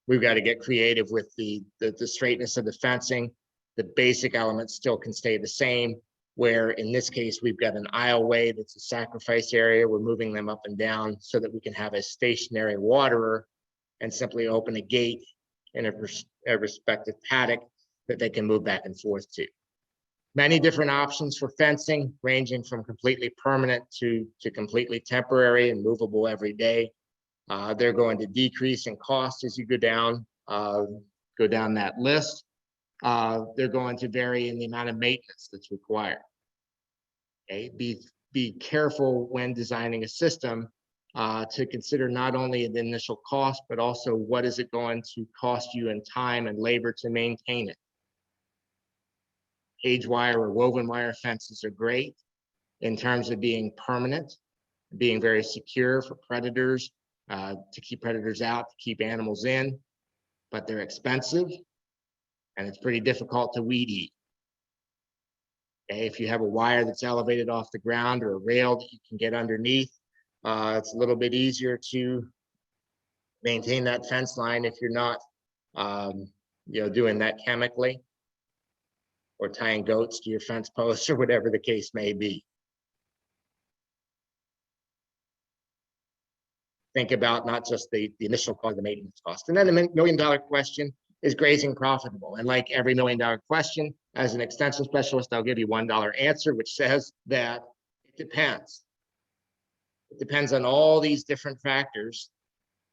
we've got to get creative with the straightness of the fencing. The basic elements still can stay the same, where in this case, we've got an aisleway that's a sacrifice area. We're moving them up and down so that we can have a stationary waterer and simply open a gate in a respective paddock that they can move back and forth to. Many different options for fencing, ranging from completely permanent to completely temporary and movable every day. They're going to decrease in cost as you go down that list. They're going to vary in the amount of maintenance that's required. Okay, be careful when designing a system to consider not only the initial cost, but also what is it going to cost you in time and labor to maintain it. Cage wire or woven wire fences are great in terms of being permanent, being very secure for predators, to keep predators out, to keep animals in, but they're expensive and it's pretty difficult to weed eat. Okay, if you have a wire that's elevated off the ground or a rail that you can get underneath, it's a little bit easier to maintain that fence line if you're not doing that chemically, or tying goats to your fence posts or whatever the case may be. Think about not just the initial cost, the maintenance cost. And then the million-dollar question, is grazing profitable? And like every million-dollar question, as an extension specialist, I'll give you $1 answer, which says that it depends. It depends on all these different factors,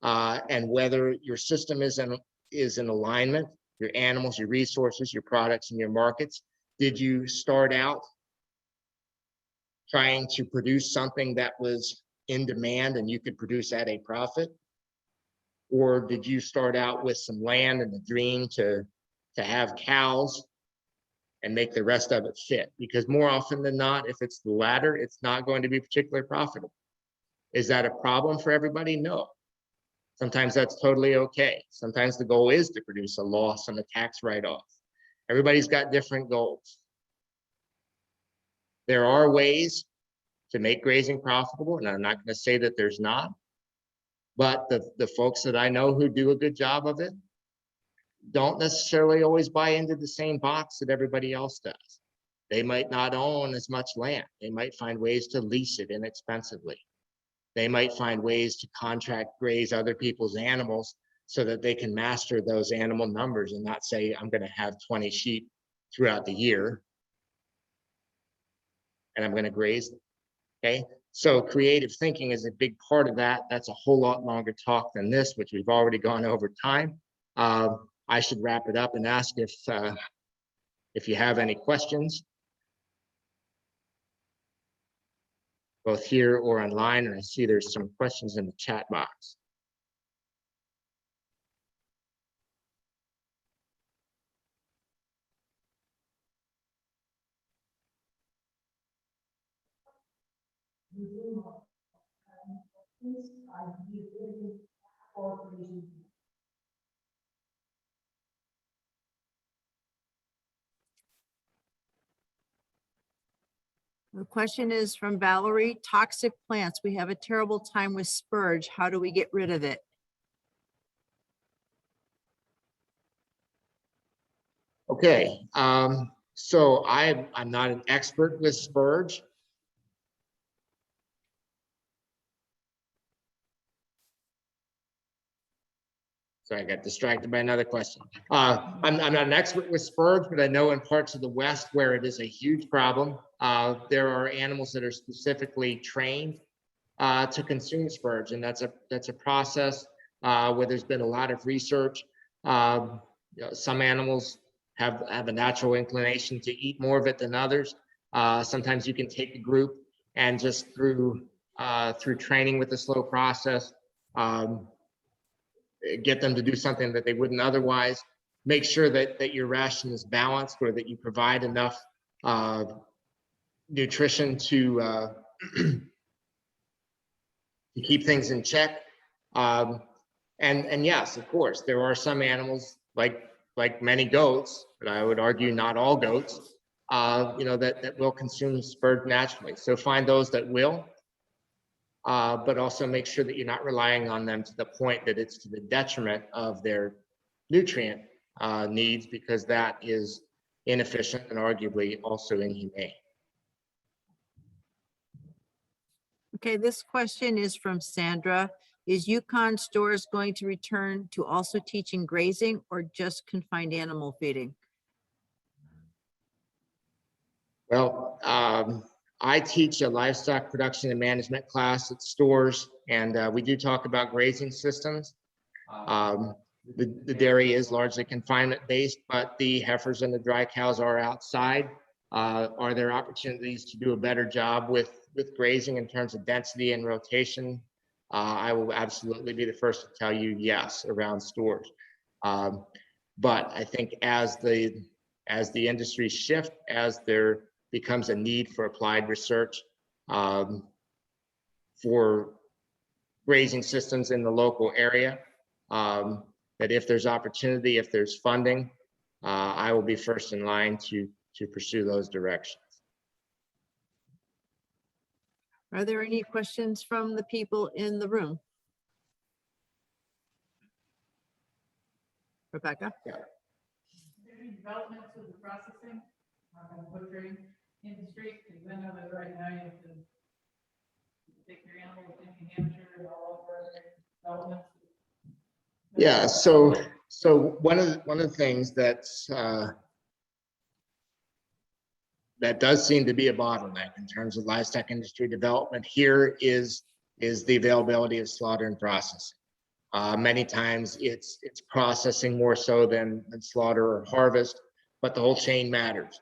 and whether your system is in alignment, your animals, your resources, your products, and your markets. Did you start out trying to produce something that was in demand and you could produce at a profit? Or did you start out with some land and the dream to have cows and make the rest of it fit? Because more often than not, if it's the latter, it's not going to be particularly profitable. Is that a problem for everybody? No. Sometimes that's totally okay. Sometimes the goal is to produce a loss on a tax write-off. Everybody's got different goals. There are ways to make grazing profitable, and I'm not going to say that there's not, but the folks that I know who do a good job of it don't necessarily always buy into the same box that everybody else does. They might not own as much land. They might find ways to lease it inexpensively. They might find ways to contract graze other people's animals so that they can master those animal numbers and not say, I'm going to have 20 sheep throughout the year and I'm going to graze them. Okay, so creative thinking is a big part of that. That's a whole lot longer talk than this, which we've already gone over time. I should wrap it up and ask if you have any questions, both here or online. And I see there's some questions in the chat box. The question is from Valerie, toxic plants. We have a terrible time with spurge. How do we get rid of it? Okay, So I'm not an expert with spurge. Sorry, I got distracted by another question. I'm not an expert with spurge, but I know in parts of the West where it is a huge problem, there are animals that are specifically trained to consume spurge, and that's a process where there's been a lot of research. Some animals have a natural inclination to eat more of it than others. Sometimes you can take a group and just through training with a slow process, get them to do something that they wouldn't otherwise. Make sure that your ration is balanced, or that you provide enough nutrition to keep things in check. And yes, of course, there are some animals like many goats, but I would argue not all goats, that will consume spurge naturally. So find those that will, but also make sure that you're not relying on them to the point that it's to the detriment of their nutrient needs, because that is inefficient and arguably also inhumane. Okay, this question is from Sandra. Is UCONN stores going to return to also teaching grazing or just confined animal feeding? Well, I teach a livestock production and management class at stores, and we do talk about grazing systems. The dairy is largely confinement based, but the heifers and the dry cows are outside. Are there opportunities to do a better job with grazing in terms of density and rotation? I will absolutely be the first to tell you yes around stores. But I think as the industry shift, as there becomes a need for applied research for grazing systems in the local area, that if there's opportunity, if there's funding, I will be first in line to pursue those directions. Are there any questions from the people in the room? Rebecca? Any developments with the processing and butchering industry? Because I know that right now you have to take your animals to New Hampshire and all over developments. Yeah, so one of the things that does seem to be a bottleneck in terms of livestock industry development here is the availability of slaughter and processing. Many times it's processing more so than slaughter or harvest, but the whole chain matters.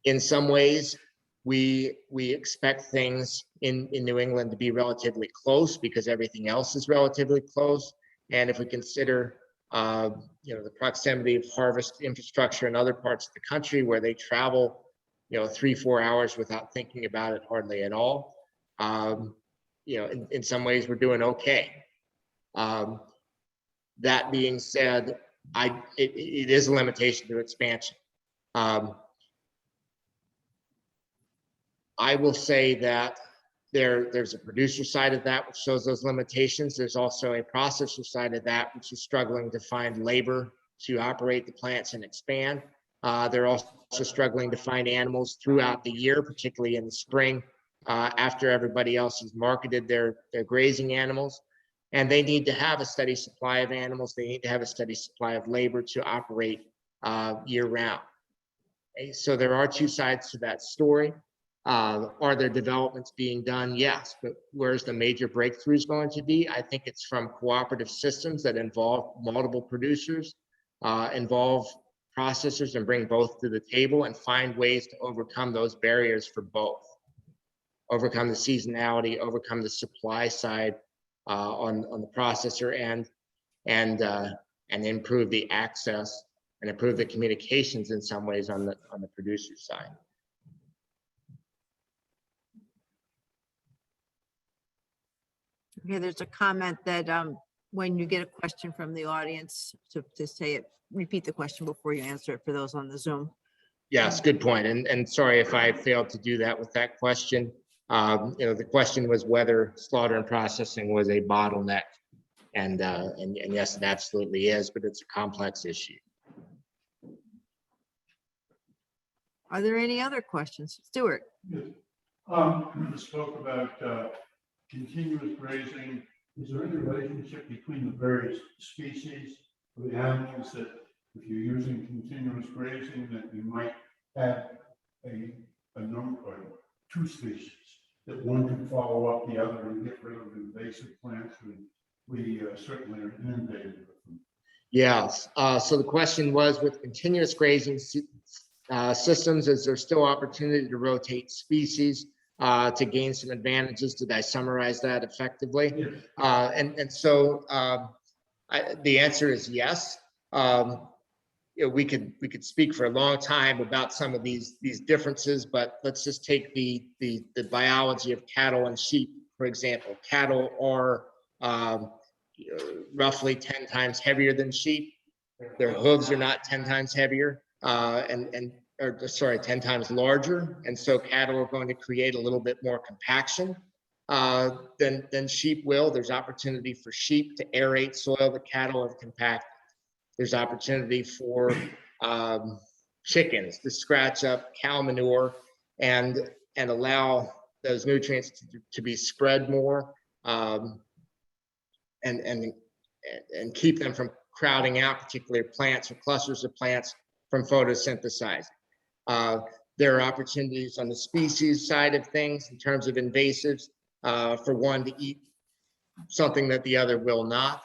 In some ways, we expect things in New England to be relatively close because everything else is relatively close. And if we consider the proximity of harvest infrastructure in other parts of the country where they travel 3-4 hours without thinking about it hardly at all, in some ways we're doing okay. That being said, it is a limitation to expansion. I will say that there's a producer side of that which shows those limitations. There's also a processor side of that which is struggling to find labor to operate the plants and expand. They're also struggling to find animals throughout the year, particularly in the spring, after everybody else has marketed their grazing animals. And they need to have a steady supply of animals. They need to have a steady supply of labor to operate year round. Okay, so there are two sides to that story. Are there developments being done? Yes, but where's the major breakthroughs going to be? I think it's from cooperative systems that involve multiple producers, involve processors, and bring both to the table and find ways to overcome those barriers for both. Overcome the seasonality, overcome the supply side on the processor end, and improve the access and improve the communications in some ways on the producer side. Okay, there's a comment that when you get a question from the audience, to say it, repeat the question before you answer it for those on the Zoom. Yes, good point. And sorry if I failed to do that with that question. The question was whether slaughter and processing was a bottleneck. And yes, it absolutely is, but it's a complex issue. Are there any other questions? Stuart? Yes. You spoke about continuous grazing. Is there any relationship between the various species of the animals that if you're using continuous grazing that you might have a number or two species that one can follow up the other and get rid of invasive plants? And we certainly are inundated with them. Yes. So the question was, with continuous grazing systems, is there still opportunity to rotate species to gain some advantages? Did I summarize that effectively? Yes. The answer is yes. We could speak for a long time about some of these differences, but let's just take the biology of cattle and sheep, for example. Cattle are roughly 10 times heavier than sheep. Their hooves are not 10 times heavier, 10 times larger. And so cattle are going to create a little bit more compaction than sheep will. There's opportunity for sheep to aerate soil that cattle have compacted. There's opportunity for chickens to scratch up cow manure and allow those nutrients to be spread more and keep them from crowding out particular plants or clusters of plants from photosynthesizing. There are opportunities on the species side of things in terms of invasives for one to eat something that the other will not.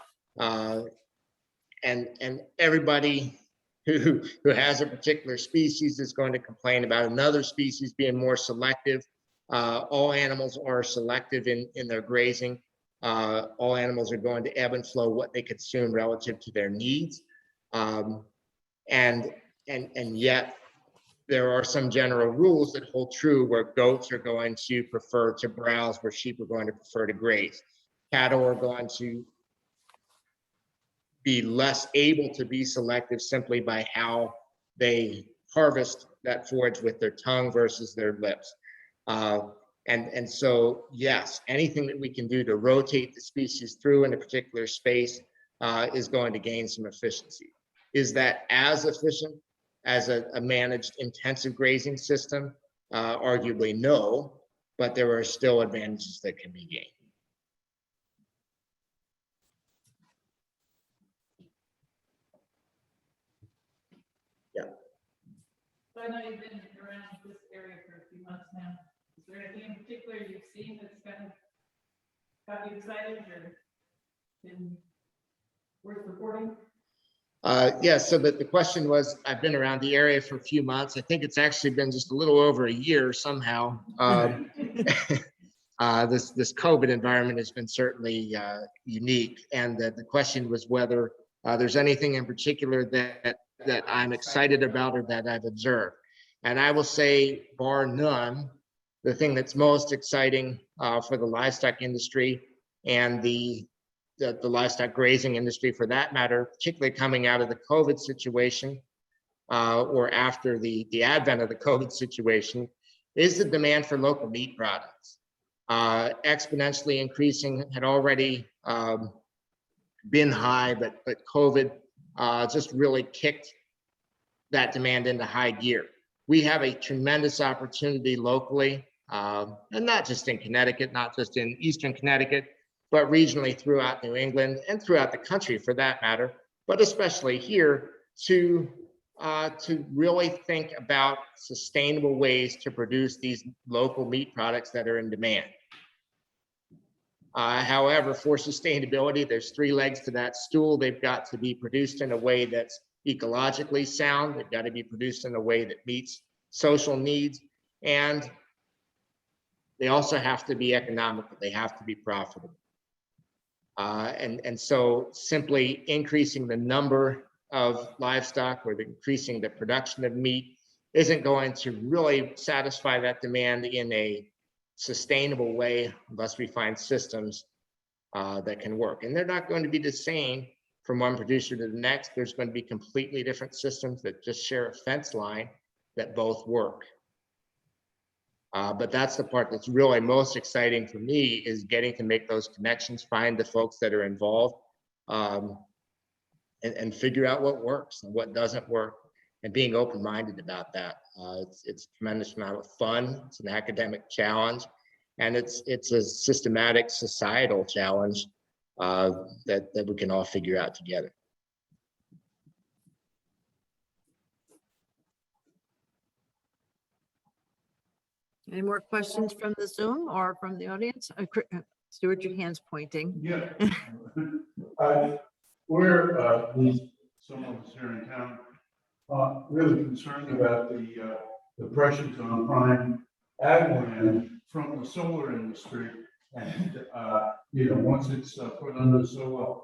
And everybody who has a particular species is going to complain about another species being more selective. All animals are selective in their grazing. All animals are going to ebb and flow what they consume relative to their needs. And yet there are some general rules that hold true where goats are going to prefer to browse, where sheep are going to prefer to graze. Cattle are going to be less able to be selective simply by how they harvest that forage with their tongue versus their lips. And so, yes, anything that we can do to rotate the species through in a particular space is going to gain some efficiency. Is that as efficient as a managed intensive grazing system? Arguably no, but there are still advantages that can be gained. So I know you've been around this area for a few months now. Is there anything in particular you've seen that's kind of got you excited or been worth reporting? So the question was, I've been around the area for a few months. I think it's actually been just a little over a year somehow. This COVID environment has been certainly unique. And the question was whether there's anything in particular that I'm excited about or that I've observed. And I will say, bar none, the thing that's most exciting for the livestock industry and the livestock grazing industry for that matter, particularly coming out of the COVID situation or after the advent of the COVID situation, is the demand for local meat products. Exponentially increasing, had already been high, but COVID just really kicked that demand into high gear. We have a tremendous opportunity locally, and not just in Connecticut, not just in Eastern Connecticut, but regionally throughout New England and throughout the country for that matter, but especially here to really think about sustainable ways to produce these local meat products that are in demand. However, for sustainability, there's three legs to that stool. They've got to be produced in a way that's ecologically sound. They've got to be produced in a way that meets social needs. And they also have to be economical. They have to be profitable. And so simply increasing the number of livestock or increasing the production of meat isn't going to really satisfy that demand in a sustainable way unless we find systems that can work. And they're not going to be the same from one producer to the next. There's going to be completely different systems that just share a fence line that both work. But that's the part that's really most exciting for me, is getting to make those connections, find the folks that are involved, and figure out what works and what doesn't work. being open-minded about that. It's a tremendous amount of fun. It's an academic challenge, and it's a systematic societal challenge that we can all figure out together. Any more questions from the Zoom or from the audience? Stuart, your hand's pointing. Yeah. Some of us here in town, really concerned about the pressures on prime ag land from the solar industry. And, once it's put under solar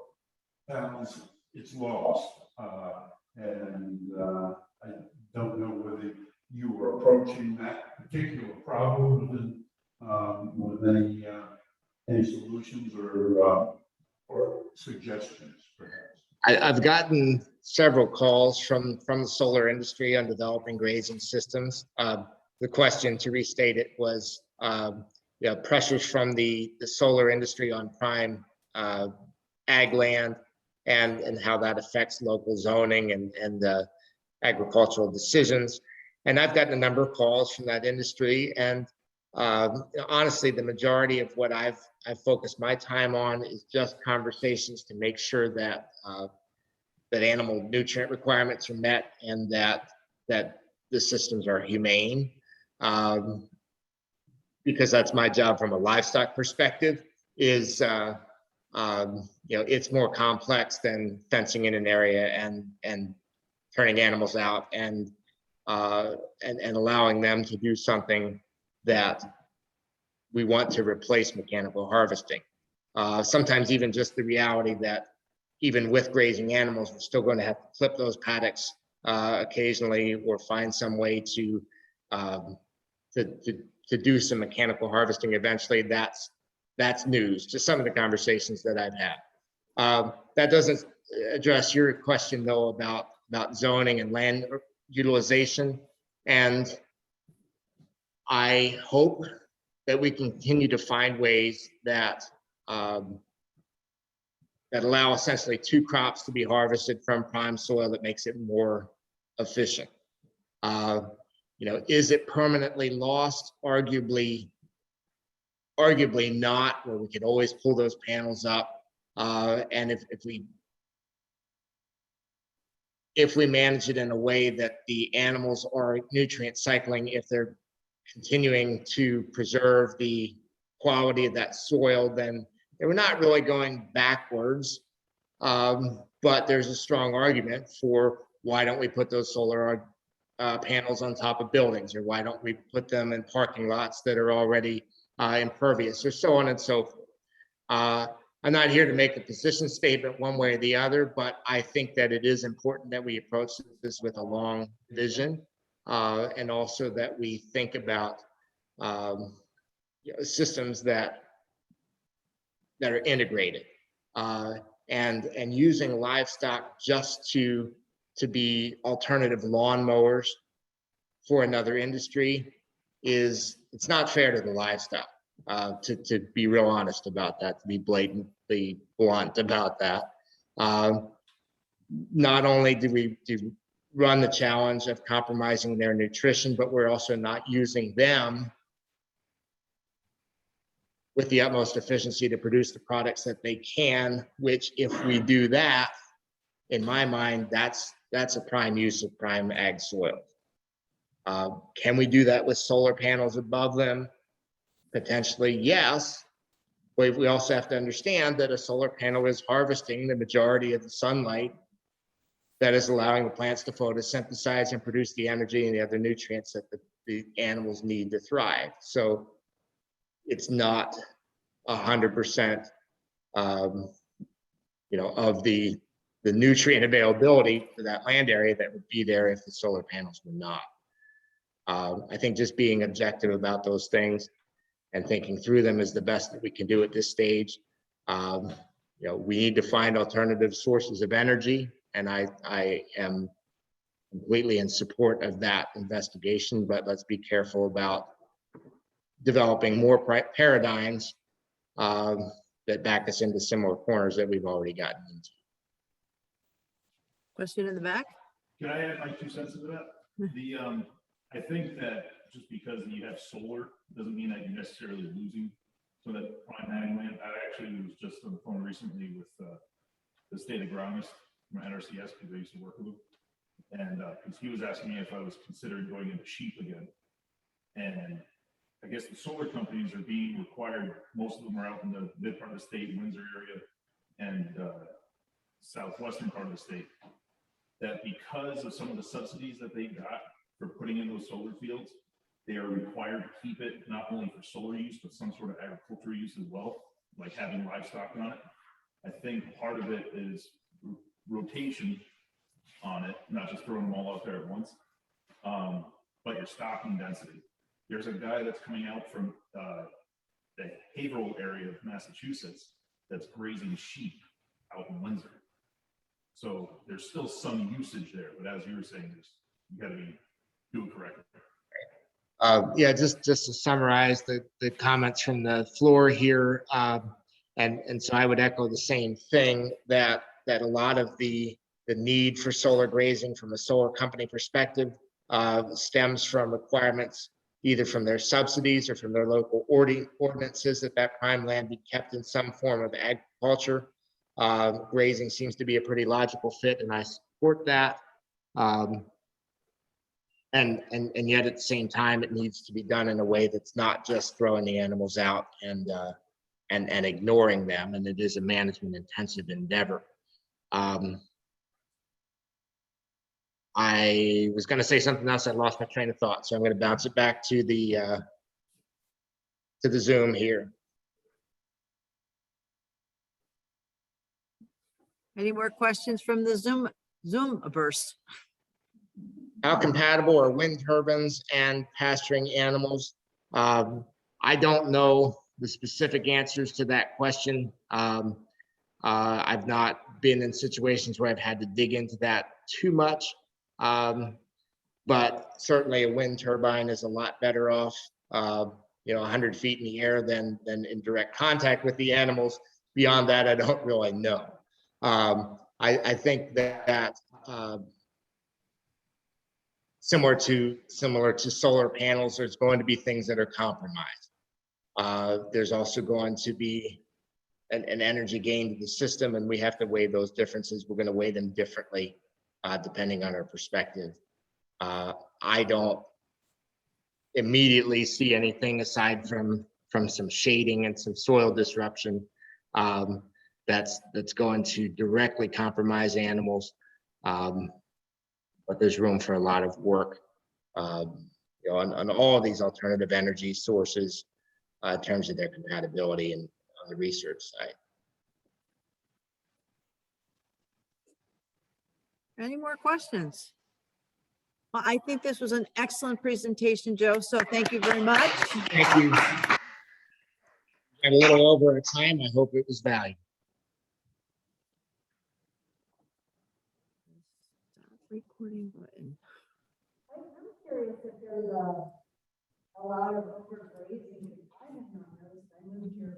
panels, it's lost. And I don't know whether you were approaching that particular problem with any solutions or suggestions, perhaps. I've gotten several calls from the solar industry on developing grazing systems. The question, to restate it, was pressures from the solar industry on prime ag land and how that affects local zoning and agricultural decisions. And I've gotten a number of calls from that industry, and honestly, the majority of what I've focused my time on is just conversations to make sure that that animal nutrient requirements are met and that the systems are humane, because that's my job from a livestock perspective. Is it's more complex than fencing in an area and turning animals out and allowing them to do something that we want to replace mechanical harvesting. Sometimes even just the reality that even with grazing animals, we're still going to have to clip those paddocks occasionally, or find some way to do some mechanical harvesting eventually. That's news to some of the conversations that I've had. That doesn't address your question though about zoning and land utilization, and I hope that we continue to find ways that that allow essentially two crops to be harvested from prime soil that makes it more efficient. Is it permanently lost? Arguably not, where we could always pull those panels up. And if we manage it in a way that the animals are nutrient cycling, if they're continuing to preserve the quality of that soil, then we're not really going backwards. But there's a strong argument for why don't we put those solar panels on top of buildings, or why don't we put them in parking lots that are already impervious, or so on and so forth. I'm not here to make a position statement one way or the other, but I think that it is important that we approach this with a long vision, and also that we think about systems that are integrated, and using livestock just to be alternative lawnmowers for another industry it's not fair to the livestock. To be real honest about that, to be blatantly blunt about that. Not only do we run the challenge of compromising their nutrition, but we're also not using them with the utmost efficiency to produce the products that they can, which if we do that, in my mind, that's a prime use of prime ag soil. Can we do that with solar panels above them? Potentially, yes. But we also have to understand that a solar panel is harvesting the majority of the sunlight that is allowing the plants to photosynthesize and produce the energy and the other nutrients that the animals need to thrive. So it's not 100%, of the nutrient availability for that land area that would be there if the solar panels were not. I think just being objective about those things and thinking through them is the best that we can do at this stage. We need to find alternative sources of energy, and I am completely in support of that investigation, but let's be careful about developing more paradigms that back us into similar corners that we've already gotten into. Question in the back? Can I add my 2 cents into that? I think that just because you have solar doesn't mean that you're necessarily losing some of that prime ag land. I actually was just on the phone recently with the state agronomist from NRCS because I used to work with him. And because he was asking me if I was considering going into sheep again. And I guess the solar companies are being required, most of them are out in the mid part of the state, Windsor area, and southwestern part of the state, that because of some of the subsidies that they got for putting in those solar fields, they are required to keep it not only for solar use, but some sort of agricultural use as well, like having livestock on it. I think part of it is rotation on it, not just throwing them all out there at once, but your stocking density. There's a guy that's coming out from the Haverhill area of Massachusetts that's grazing sheep out in Windsor. So there's still some usage there, but as you were saying, you got to do it correctly. Yeah, just to summarize the comments from the floor here, and so I would echo the same thing, that a lot of the need for solar grazing from a solar company perspective stems from requirements either from their subsidies or from their local ordinances that prime land be kept in some form of agriculture. Grazing seems to be a pretty logical fit, and I support that. And yet at the same time, it needs to be done in a way that's not just throwing the animals out and ignoring them. And it is a management intensive endeavor. I was going to say something else. I lost my train of thought, so I'm going to bounce it back to the Zoom here. Any more questions from the Zoom burst? How compatible are wind turbines and pasturing animals? I don't know the specific answers to that question. I've not been in situations where I've had to dig into that too much. But certainly a wind turbine is a lot better off, 100 feet in the air than in direct contact with the animals. Beyond that, I don't really know. I think that similar to solar panels, there's going to be things that are compromised. There's also going to be an energy gain to the system, and we have to weigh those differences. We're going to weigh them differently depending on our perspective. I don't immediately see anything aside from some shading and some soil disruption that's going to directly compromise animals. But there's room for a lot of work on all of these alternative energy sources in terms of their compatibility and on the research side. Any more questions? Well, I think this was an excellent presentation, Joe, so thank you very much. Thank you. Got a little over our time. I hope it was valuable. Stop recording button. I'm curious if there's a lot of overgrazing. I have not noticed. I moved here